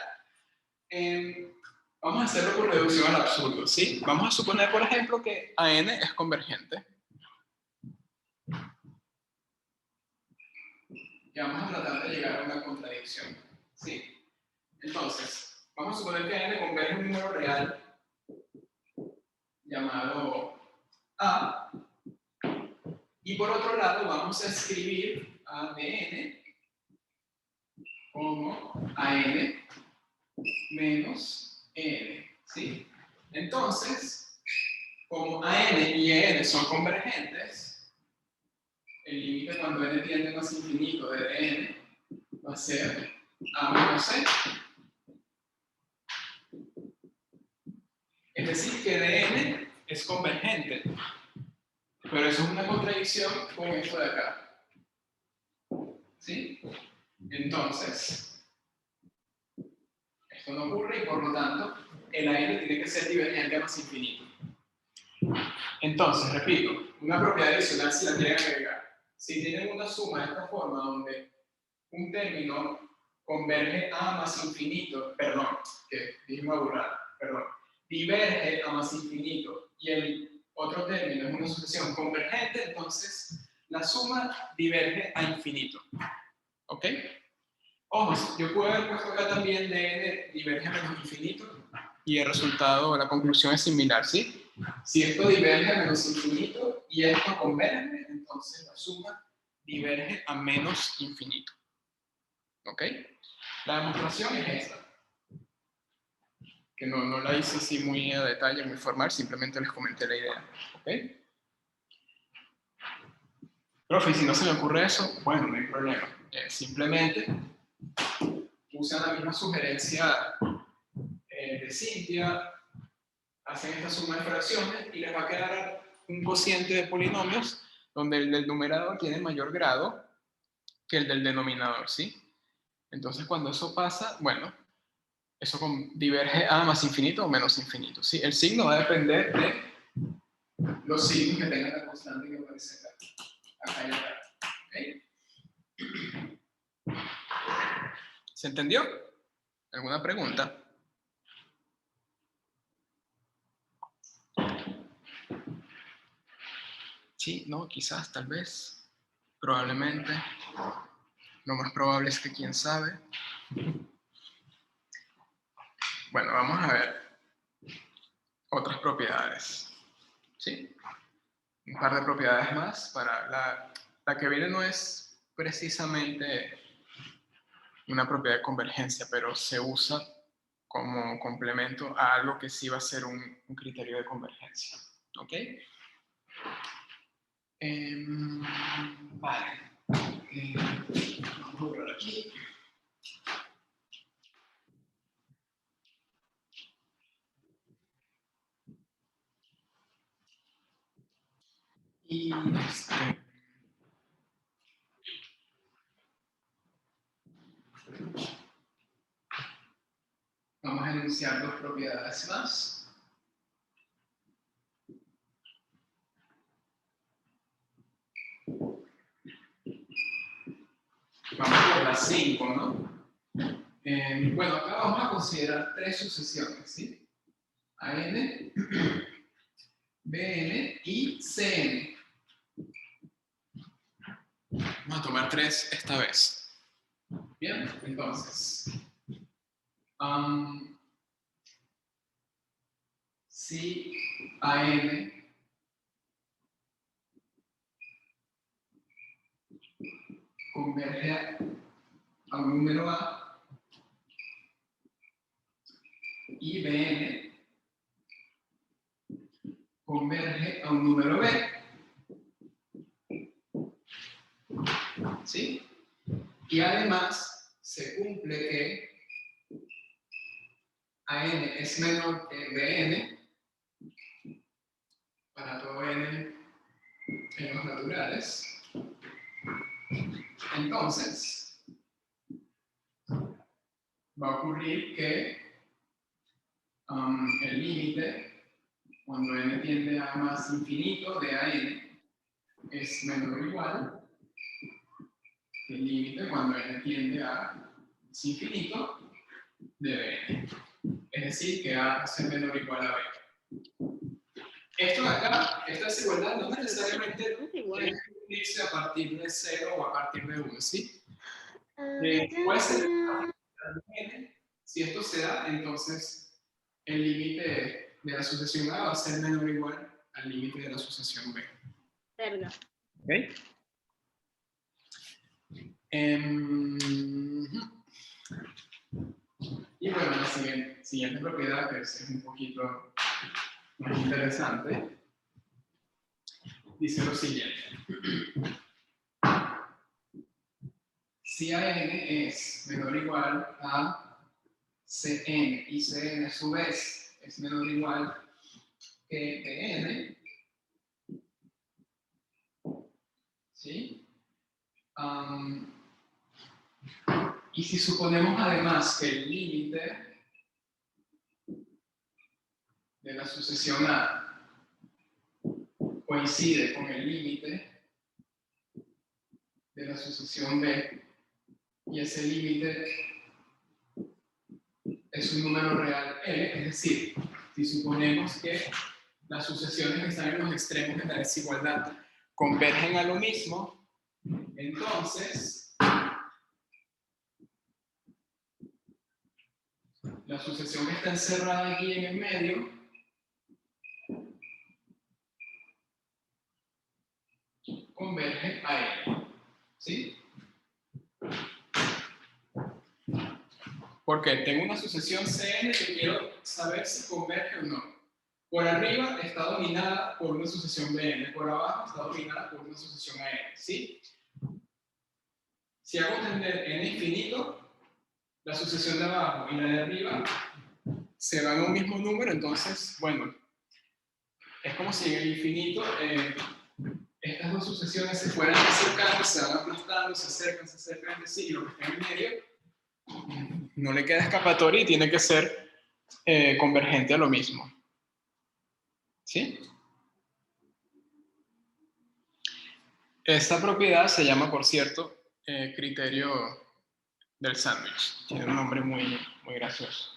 Speaker 1: vamos a hacerlo por reducción al absurdo, ¿sí? Vamos a suponer, por ejemplo, que AN es convergente. Y vamos a tratar de llegar a una contradicción, ¿sí? Entonces, vamos a suponer que AN converge a un número real llamado A, y por otro lado vamos a escribir a de n como AN menos N, ¿sí? Entonces, como AN y EN son convergentes, el límite cuando n tiende a más infinito de N va a ser A menos E. Es decir, que Dn es convergente, pero eso es una contradicción con esto de acá. ¿Sí? Entonces, esto no ocurre y por lo tanto el AN tiene que ser divergente a más infinito. Entonces, repito, una propiedad adicional si la quieren agregar. Si tienen una suma de esta forma donde un término converge a más infinito, perdón, que dije una burrada, perdón, diverge a más infinito y el otro término es una sucesión convergente, entonces la suma diverge a infinito. ¿Ok? Ojo, yo puedo haber puesto acá también dn diverge a menos infinito y el resultado, la conclusión es similar, ¿sí? Si esto diverge a menos infinito y esto converge, entonces la suma diverge a menos infinito. ¿Ok? La demostración es esta. Que no la hice así muy a detalle, muy formal, simplemente les comenté la idea. ¿Ok? Profe, y si no se me ocurre eso, bueno, no hay problema. Simplemente usan la misma sugerencia de Cintia, hacen esta suma de fracciones y les va a quedar un cociente de polinomios donde el del numerador tiene mayor grado que el del denominador, ¿sí? Entonces cuando eso pasa, bueno, eso diverge a más infinito o menos infinito, ¿sí? El signo va a depender de los signos que tengan la constante que aparece acá. Acá y acá. ¿Okay? ¿Se entendió? ¿Alguna pregunta? Sí, no, quizás, tal vez, probablemente. Lo más probable es que quién sabe. Bueno, vamos a ver otras propiedades. ¿Sí? Un par de propiedades más. Para la que viene no es precisamente una propiedad de convergencia, pero se usa como complemento a algo que sí va a ser un criterio de convergencia. ¿Ok? Vale. Vamos a borrar aquí. Y Vamos a enunciar dos propiedades más. Vamos por las 5, ¿no? Bueno, acá vamos a considerar tres sucesiones, ¿sí? AN, BN y CN. Vamos a tomar tres esta vez. Bien, entonces. Si AN converge a un número A y BN converge a un número B. ¿Sí? Y además se cumple que AN es menor que BN para todo N en los naturales. Entonces, va a ocurrir que el límite, cuando n tiende a más infinito de AN, es menor o igual que el límite cuando n tiende a más infinito de Bn. Es decir, que A es menor o igual a B. Esto de acá, esta desigualdad no necesariamente tiene que cumplirse a partir de 0 o a partir de 1, ¿sí? Puede ser n, si esto se da, entonces el límite de la sucesión A va a ser menor o igual al límite de la sucesión B.
Speaker 3: Cerca.
Speaker 1: ¿Ok? Y bueno, la siguiente propiedad, que es un poquito más interesante, dice lo siguiente. Si AN es menor o igual a CN y CN a su vez es menor o igual que BN, ¿sí? Y si suponemos además que el límite de la sucesión A coincide con el límite de la sucesión B, y ese límite es un número real L, es decir, si suponemos que las sucesiones que están en los extremos de la desigualdad convergen a lo mismo, entonces la sucesión que está encerrada aquí en el medio converge a L, ¿sí? Porque tengo una sucesión Cn que quiero saber si converge o no. Por arriba está dominada por una sucesión Bn, por abajo está dominada por una sucesión An, ¿sí? Si hago tender n infinito, la sucesión de abajo y la de arriba se van a un mismo número, entonces, bueno, es como si en el infinito estas dos sucesiones se fueran acercando, se van aplastando, se acercan entre sí, y lo que está en medio no le queda escapatoria y tiene que ser convergente a lo mismo. ¿Sí? Esta propiedad se llama, por cierto, criterio del sándwich. Tiene un nombre muy, muy gracioso.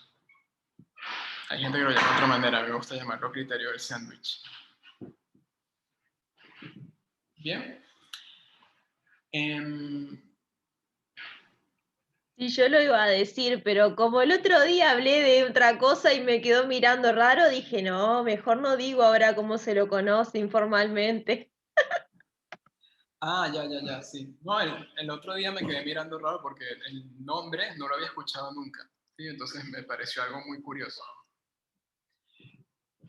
Speaker 1: Hay gente que lo llama de otra manera, a mí me gusta llamarlo criterio del sándwich. Bien.
Speaker 4: Sí, yo lo iba a decir, pero como el otro día hablé de otra cosa y me quedó mirando raro, dije, no, mejor no digo ahora cómo se lo conoce informalmente.
Speaker 1: Ah, ya, sí. No, el otro día me quedé mirando raro porque el nombre no lo había escuchado nunca. ¿Sí? Entonces me pareció algo muy curioso.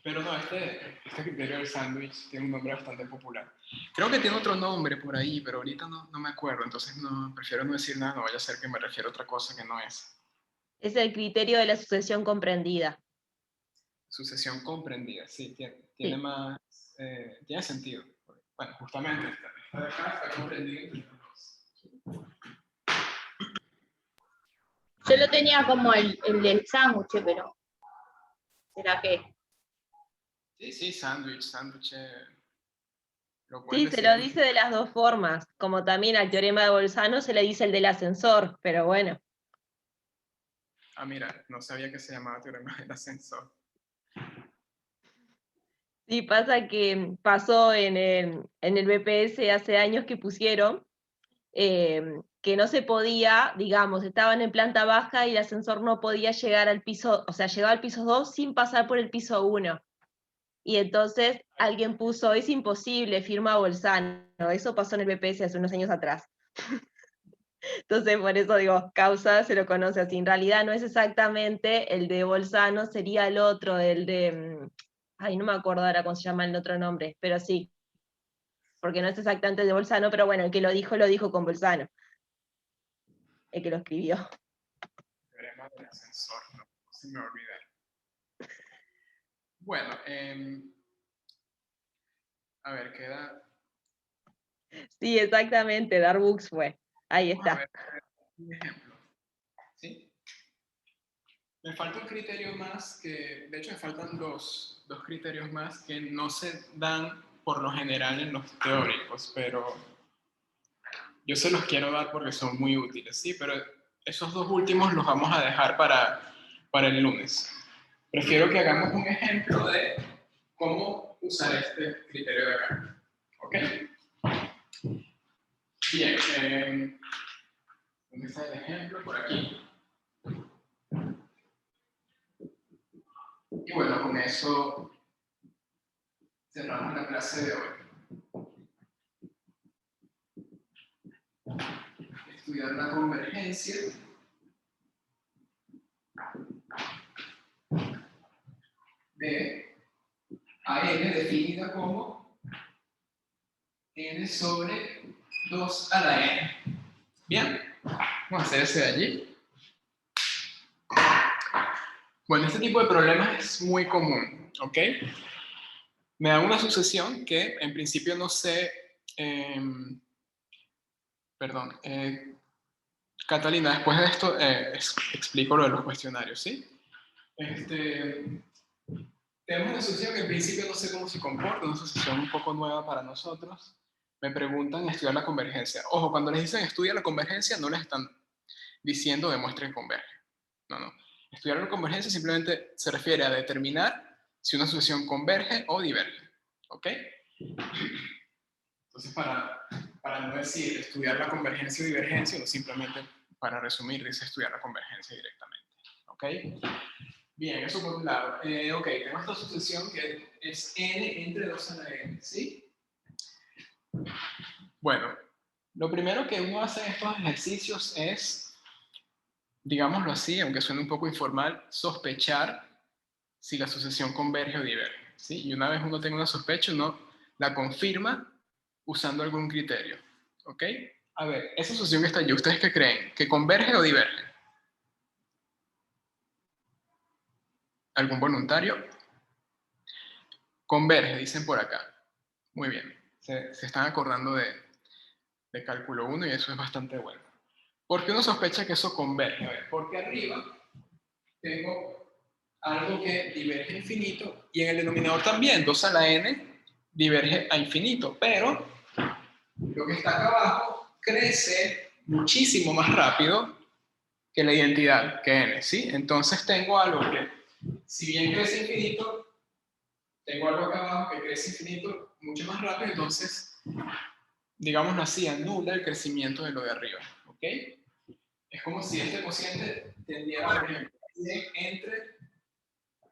Speaker 1: Pero no, este criterio del sándwich tiene un nombre bastante popular. Creo que tiene otro nombre por ahí, pero ahorita no me acuerdo. Entonces prefiero no decir nada, no vaya a ser que me refiero a otra cosa que no es.
Speaker 4: Es el criterio de la sucesión comprendida.
Speaker 1: Sucesión comprendida, sí, tiene
Speaker 4: Sí.
Speaker 1: más, tiene sentido. Bueno, justamente esta de acá está comprendida entre los dos.
Speaker 3: Yo lo tenía como el del sándwich, pero ¿será que?
Speaker 1: Sí, sándwich. Lo puedes
Speaker 4: Sí, se lo
Speaker 1: decir.
Speaker 4: dice de las dos formas, como también al teorema de Bolzano se le dice el del ascensor, pero bueno.
Speaker 1: Ah, mira, no sabía que se llamaba teorema del ascensor.
Speaker 4: Sí, pasa que pasó en el BPS hace años que pusieron que no se podía, digamos, estaban en planta baja y el ascensor no podía llegar al piso, o sea, llegaba al piso 2 sin pasar por el piso 1. Y entonces alguien puso, es imposible, firma Bolzano. Eso pasó en el BPS hace unos años atrás. Entonces, por eso digo, causa se lo conoce así. En realidad no es exactamente el de Bolzano, sería el otro, el de... Ay, no me acuerdo ahora cómo se llama el otro nombre, pero sí, porque no es exactamente el de Bolzano, pero bueno, el que lo dijo con Bolzano. El que lo escribió.
Speaker 1: Teorema del ascensor, no se me olvida. Bueno, a ver, queda...
Speaker 4: Sí, exactamente, Darbucks fue. Ahí
Speaker 1: Vamos a
Speaker 4: está.
Speaker 1: ver un ejemplo. ¿Sí? Me falta un criterio más que, de hecho me faltan dos criterios más que no se dan por lo general en los teóricos, pero yo se los quiero dar porque son muy útiles, ¿sí? Pero esos dos últimos los vamos a dejar para el lunes. Prefiero que hagamos un ejemplo de cómo usar este criterio de acá. ¿Ok? Bien, ¿dónde está el ejemplo? Por aquí. Y bueno, con eso cerramos la clase de hoy. Estudiar la convergencia de AN definida como n sobre 2 a la n. Bien, vamos a hacer ese de allí. Bueno, este tipo de problemas es muy común, ¿ok? Me da una sucesión que en principio no sé... perdón. Catalina, después de esto explico lo de los cuestionarios, ¿sí? Tenemos una sucesión que en principio no sé cómo se comporta, una sucesión un poco nueva para nosotros. Me preguntan estudiar la convergencia. Ojo, cuando les dicen estudia la convergencia, no les están diciendo demuestre que converge. No. Estudiar la convergencia simplemente se refiere a determinar si una sucesión converge o diverge. ¿Ok? Entonces, para no decir estudiar la convergencia o divergencia, no simplemente, para resumir, dice estudiar la convergencia directamente. ¿Ok? Bien, eso por un lado. Ok, tengo esta sucesión que es n entre 2 a la n, ¿sí? Bueno, lo primero que uno hace en estos ejercicios es, digámoslo así, aunque suene un poco informal, sospechar si la sucesión converge o diverge, ¿sí? Y una vez uno tenga una sospecha, uno la confirma usando algún criterio, ¿ok? A ver, esa sucesión que está allí, ¿ustedes qué creen? ¿Que converge o diverge? ¿Algún voluntario? Converge, dicen por acá. Muy bien. Se están acordando de cálculo 1 y eso es bastante bueno. ¿Por qué uno sospecha que eso converge? A ver, porque arriba tengo algo que diverge a infinito y en el denominador también, 2 a la n diverge a infinito, pero lo que está acá abajo crece muchísimo más rápido que la identidad, que n, ¿sí? Entonces tengo algo que, si bien crece infinito, tengo algo acá abajo que crece infinito mucho más rápido, entonces, digámoslo así, anula el crecimiento de lo de arriba, ¿ok? Es como si este cociente tendiera, por ejemplo, entre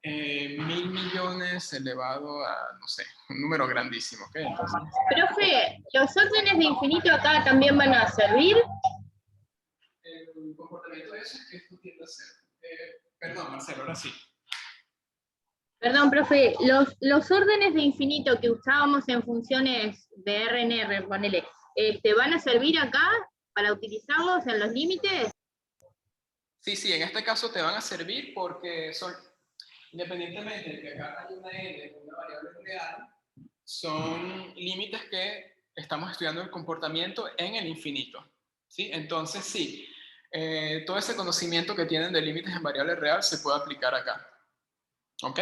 Speaker 1: 1.000 millones elevado a, no sé, un número grandísimo, ¿ok? Entonces,
Speaker 3: Profe, ¿los órdenes de infinito acá también van a servir?
Speaker 1: el comportamiento de eso es que esto tiende a ser. Perdón, Marcelo, ahora sí.
Speaker 3: Perdón, profe, los órdenes de infinito que usábamos en funciones de RNR, ponele, ¿van a servir acá para utilizarlos en los límites?
Speaker 1: Sí, en este caso te van a servir porque son, independientemente de que acá hay una n, una variable real, son límites que estamos estudiando el comportamiento en el infinito, ¿sí? Entonces, sí, todo ese conocimiento que tienen de límites en variable real se puede aplicar acá. ¿Ok?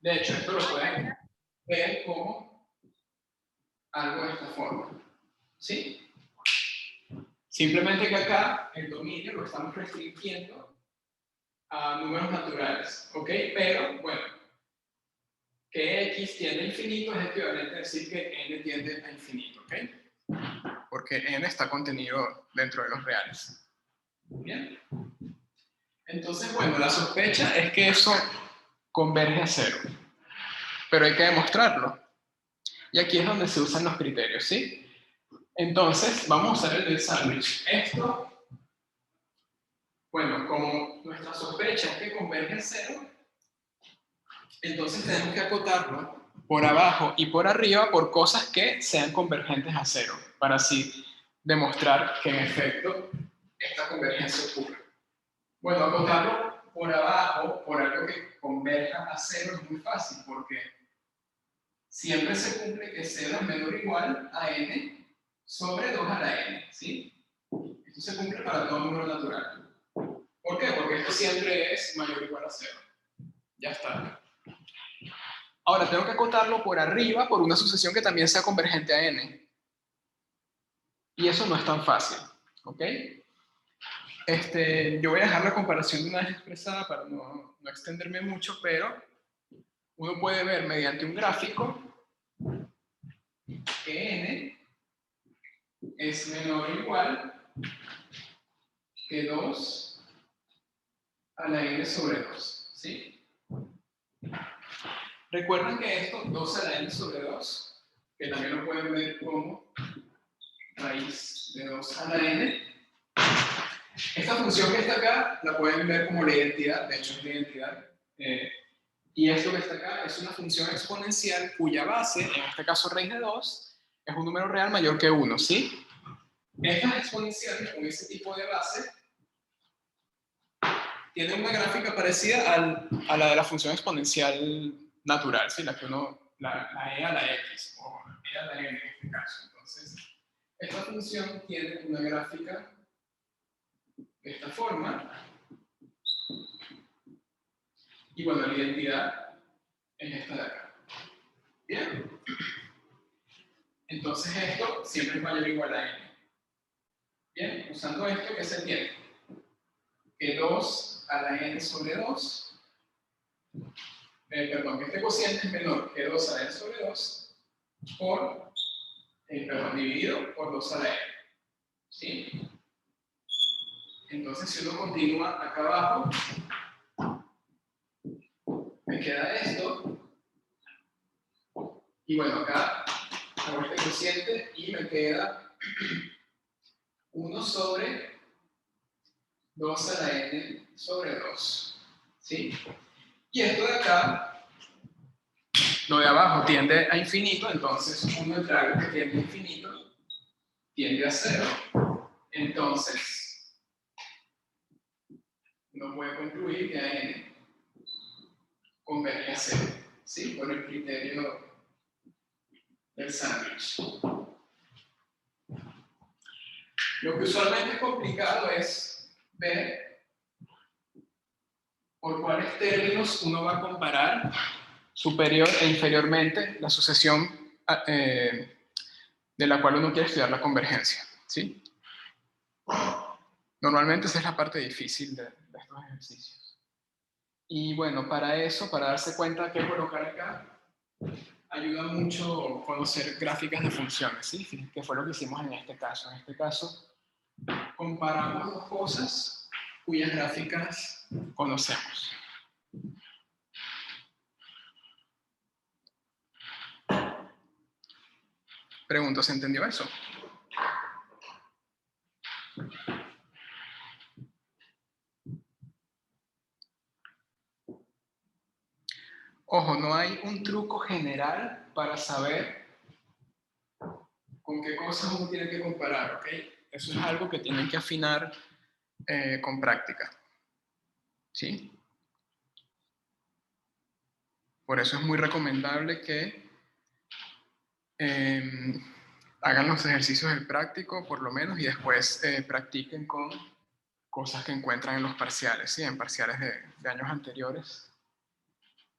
Speaker 1: De hecho, esto lo pueden ver como algo de esta forma. ¿Sí? Simplemente que acá el dominio lo estamos restringiendo a números naturales. ¿Ok? Pero, bueno, que x tiende a infinito es equivalente a decir que n tiende a infinito. ¿Ok? Porque n está contenido dentro de los reales. Bien. Entonces, bueno, la sospecha es que eso converge a cero. Pero hay que demostrarlo. Y aquí es donde se usan los criterios, ¿sí? Entonces, vamos a usar el del sándwich. Esto, bueno, como nuestra sospecha es que converge a cero, entonces tenemos que acotarlo por abajo y por arriba por cosas que sean convergentes a cero, para así demostrar que en efecto esta convergencia ocurre. Bueno, acotarlo por abajo, por algo que converja a cero, es muy fácil, porque siempre se cumple que 0 es menor o igual a n sobre 2 a la n, ¿sí? Esto se cumple para todo número natural. ¿Por qué? Porque esto siempre es mayor o igual a 0. Ya está. Ahora, tengo que acotarlo por arriba por una sucesión que también sea convergente a n. Y eso no es tan fácil, ¿ok? Yo voy a dejar la comparación de una vez expresada para no extenderme mucho, pero uno puede ver mediante un gráfico que n es menor o igual que 2 a la n sobre 2, ¿sí? Recuerden que esto, 2 a la n sobre 2, que también lo pueden ver como raíz de 2 a la n. Esta función que está acá la pueden ver como la identidad, de hecho es la identidad. Y esto que está acá es una función exponencial cuya base, en este caso raíz de 2, es un número real mayor que 1, ¿sí? Estas exponenciales con ese tipo de base tienen una gráfica parecida a la de la función exponencial natural, ¿sí? La que uno, la e a la x, o e a la n en este caso. Entonces, esta función tiene una gráfica de esta forma. Y bueno, la identidad es esta de acá. Bien. Entonces esto siempre es mayor o igual a n. Bien, usando esto, ¿qué se tiene? Que 2 a la n sobre 2, perdón, que este cociente es menor que 2 a la n sobre 2 por, perdón, dividido por 2 a la n. ¿Sí? Entonces, si uno continúa acá abajo, me queda esto. Y bueno, acá hago este cociente y me queda 1 sobre 2 a la n sobre 2. ¿Sí? Y esto de acá, lo de abajo tiende a infinito, entonces uno entre algo que tiende a infinito tiende a 0. Entonces, uno puede concluir que a n converge a 0, ¿sí? Por el criterio del sándwich. Lo que usualmente es complicado es ver por cuáles términos uno va a comparar superior e inferiormente la sucesión de la cual uno quiere estudiar la convergencia, ¿sí? Normalmente esa es la parte difícil de estos ejercicios. Y bueno, para eso, para darse cuenta qué colocar acá, ayuda mucho conocer gráficas de funciones, ¿sí? Que fue lo que hicimos en este caso. En este caso, comparamos dos cosas cuyas gráficas conocemos. Pregunto, ¿se entendió eso? Ojo, no hay un truco general para saber con qué cosas uno tiene que comparar, ¿ok? Eso es algo que tienen que afinar con práctica, ¿sí? Por eso es muy recomendable que hagan los ejercicios del práctico, por lo menos, y después practiquen con cosas que encuentran en los parciales, ¿sí? En parciales de años anteriores.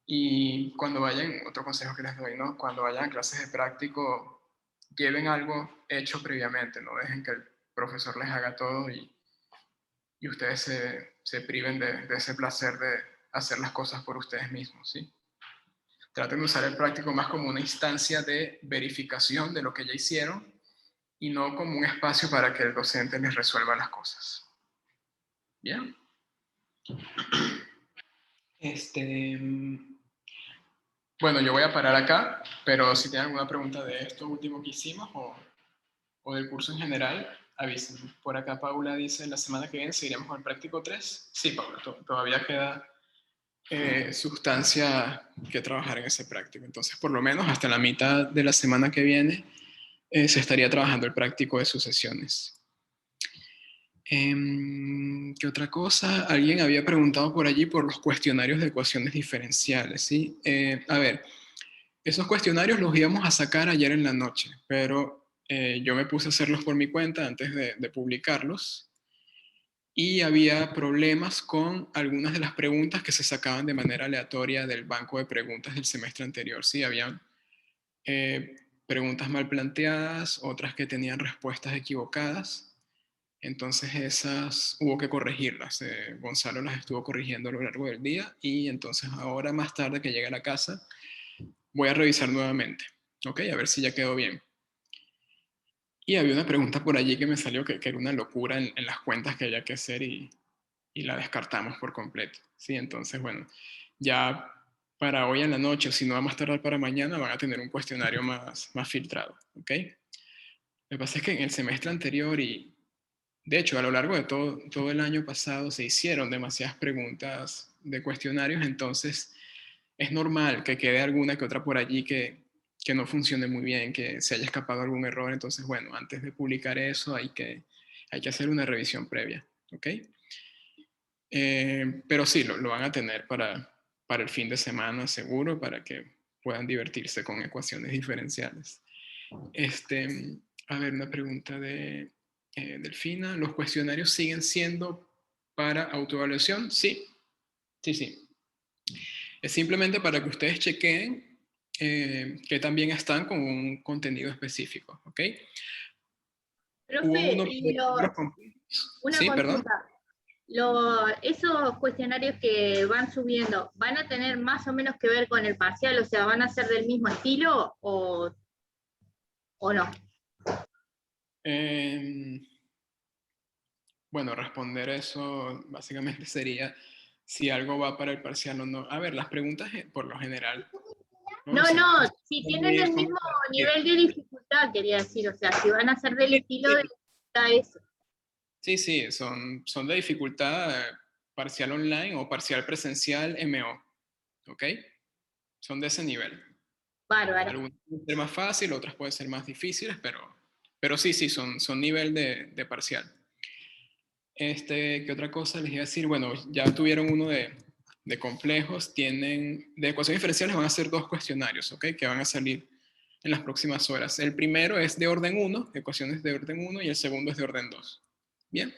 Speaker 1: Y cuando vayan, otro consejo que les doy, ¿no? Cuando vayan a clases de práctico, lleven algo hecho previamente, no dejen que el profesor les haga todo y ustedes se priven de ese placer de hacer las cosas por ustedes mismos, ¿sí? Traten de usar el práctico más como una instancia de verificación de lo que ya hicieron y no como un espacio para que el docente les resuelva las cosas. ¿Bien? Bueno, yo voy a parar acá, pero si tienen alguna pregunta de esto último que hicimos o del curso en general, avísenme. Por acá Paula dice, la semana que viene seguiremos con el práctico 3. Sí, Paula, todavía queda sustancia que trabajar en ese práctico. Entonces, por lo menos hasta la mitad de la semana que viene se estaría trabajando el práctico de sucesiones. ¿Qué otra cosa? Alguien había preguntado por allí por los cuestionarios de ecuaciones diferenciales, ¿sí? A ver, esos cuestionarios los íbamos a sacar ayer en la noche, pero yo me puse a hacerlos por mi cuenta antes de publicarlos y había problemas con algunas de las preguntas que se sacaban de manera aleatoria del banco de preguntas del semestre anterior, ¿sí? Habían preguntas mal planteadas, otras que tenían respuestas equivocadas. Entonces esas hubo que corregirlas. Gonzalo las estuvo corrigiendo a lo largo del día y entonces ahora más tarde que llegue a la casa voy a revisar nuevamente, ¿ok? A ver si ya quedó bien. Y había una pregunta por allí que me salió que era una locura en las cuentas que había que hacer y la descartamos por completo, ¿sí? Entonces, bueno, ya para hoy en la noche, o si no va más tardar para mañana, van a tener un cuestionario más filtrado, ¿ok? Lo que pasa es que en el semestre anterior y de hecho, a lo largo de todo el año pasado se hicieron demasiadas preguntas de cuestionarios, entonces es normal que quede alguna que otra por allí que no funcione muy bien, que se haya escapado algún error. Entonces, bueno, antes de publicar eso hay que hacer una revisión previa, ¿ok? Pero sí, lo van a tener para el fin de semana seguro, para que puedan divertirse con ecuaciones diferenciales. A ver, una pregunta de Delfina. ¿Los cuestionarios siguen siendo para autoevaluación? Sí, sí, sí. Es simplemente para que ustedes chequeen que también están con un contenido específico, ¿ok?
Speaker 3: Profe,
Speaker 1: Una sí, perdón.
Speaker 3: consulta. Esos cuestionarios que van subiendo, ¿van a tener más o menos que ver con el parcial? O sea, ¿van a ser del mismo estilo o no?
Speaker 1: Bueno, responder eso básicamente sería si algo va para el parcial o no. A ver, las preguntas por lo general.
Speaker 3: No, si tienen el mismo nivel de dificultad, quería decir, o sea, si van a ser del estilo de eso.
Speaker 1: Sí, sí, son de dificultad parcial online o parcial presencial MO, ¿ok? Son de ese nivel.
Speaker 3: Bárbaro.
Speaker 1: Algunas pueden ser más fáciles, otras pueden ser más difíciles, pero sí, son nivel de parcial. ¿Qué otra cosa les iba a decir? Bueno, ya tuvieron uno de complejos, de ecuaciones diferenciales van a ser 2 cuestionarios, ¿ok? Que van a salir en las próximas horas. El primero es de orden 1, ecuaciones de orden 1, y el segundo es de orden 2. Bien.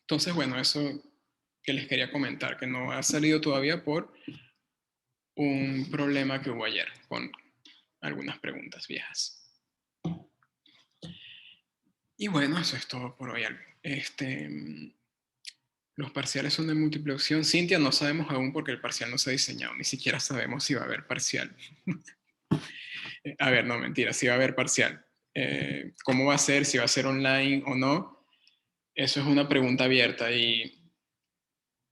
Speaker 1: Entonces, bueno, eso que les quería comentar, que no ha salido todavía por un problema que hubo ayer con algunas preguntas viejas. Y bueno, eso es todo por hoy. Los parciales son de múltiple opción. Cintia, no sabemos aún porque el parcial no se ha diseñado. Ni siquiera sabemos si va a haber parcial. A ver, no, mentira, si va a haber parcial. ¿Cómo va a ser? Si va a ser online o no. Eso es una pregunta abierta y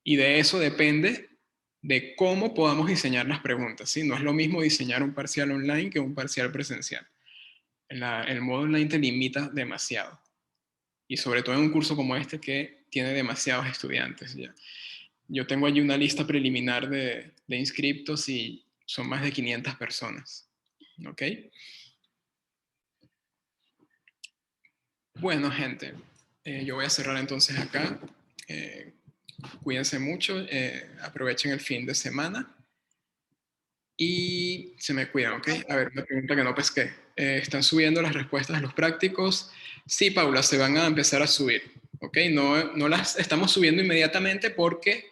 Speaker 1: de eso depende de cómo podamos diseñar las preguntas, ¿sí? No es lo mismo diseñar un parcial online que un parcial presencial. El modo online te limita demasiado. Y sobre todo en un curso como este que tiene demasiados estudiantes. ¿Ya? Yo tengo allí una lista preliminar de inscriptos y son más de 500 personas. ¿Ok? Bueno, gente, yo voy a cerrar entonces acá. Cuídense mucho, aprovechen el fin de semana Y se me cuidan, ¿ok? A ver, una pregunta que no pesqué. ¿Están subiendo las respuestas de los prácticos? Sí, Paula, se van a empezar a subir, ¿ok? No las estamos subiendo inmediatamente porque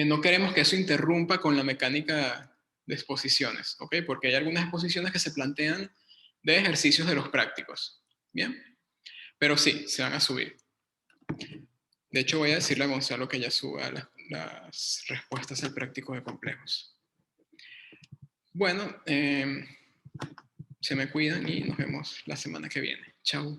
Speaker 1: no queremos que eso interrumpa con la mecánica de exposiciones, ¿ok? Porque hay algunas exposiciones que se plantean de ejercicios de los prácticos, ¿bien? Pero sí, se van a subir. De hecho, voy a decirle a Gonzalo que ya suba las respuestas al práctico de complejos. Bueno, se me cuidan y nos vemos la semana que viene. Chao.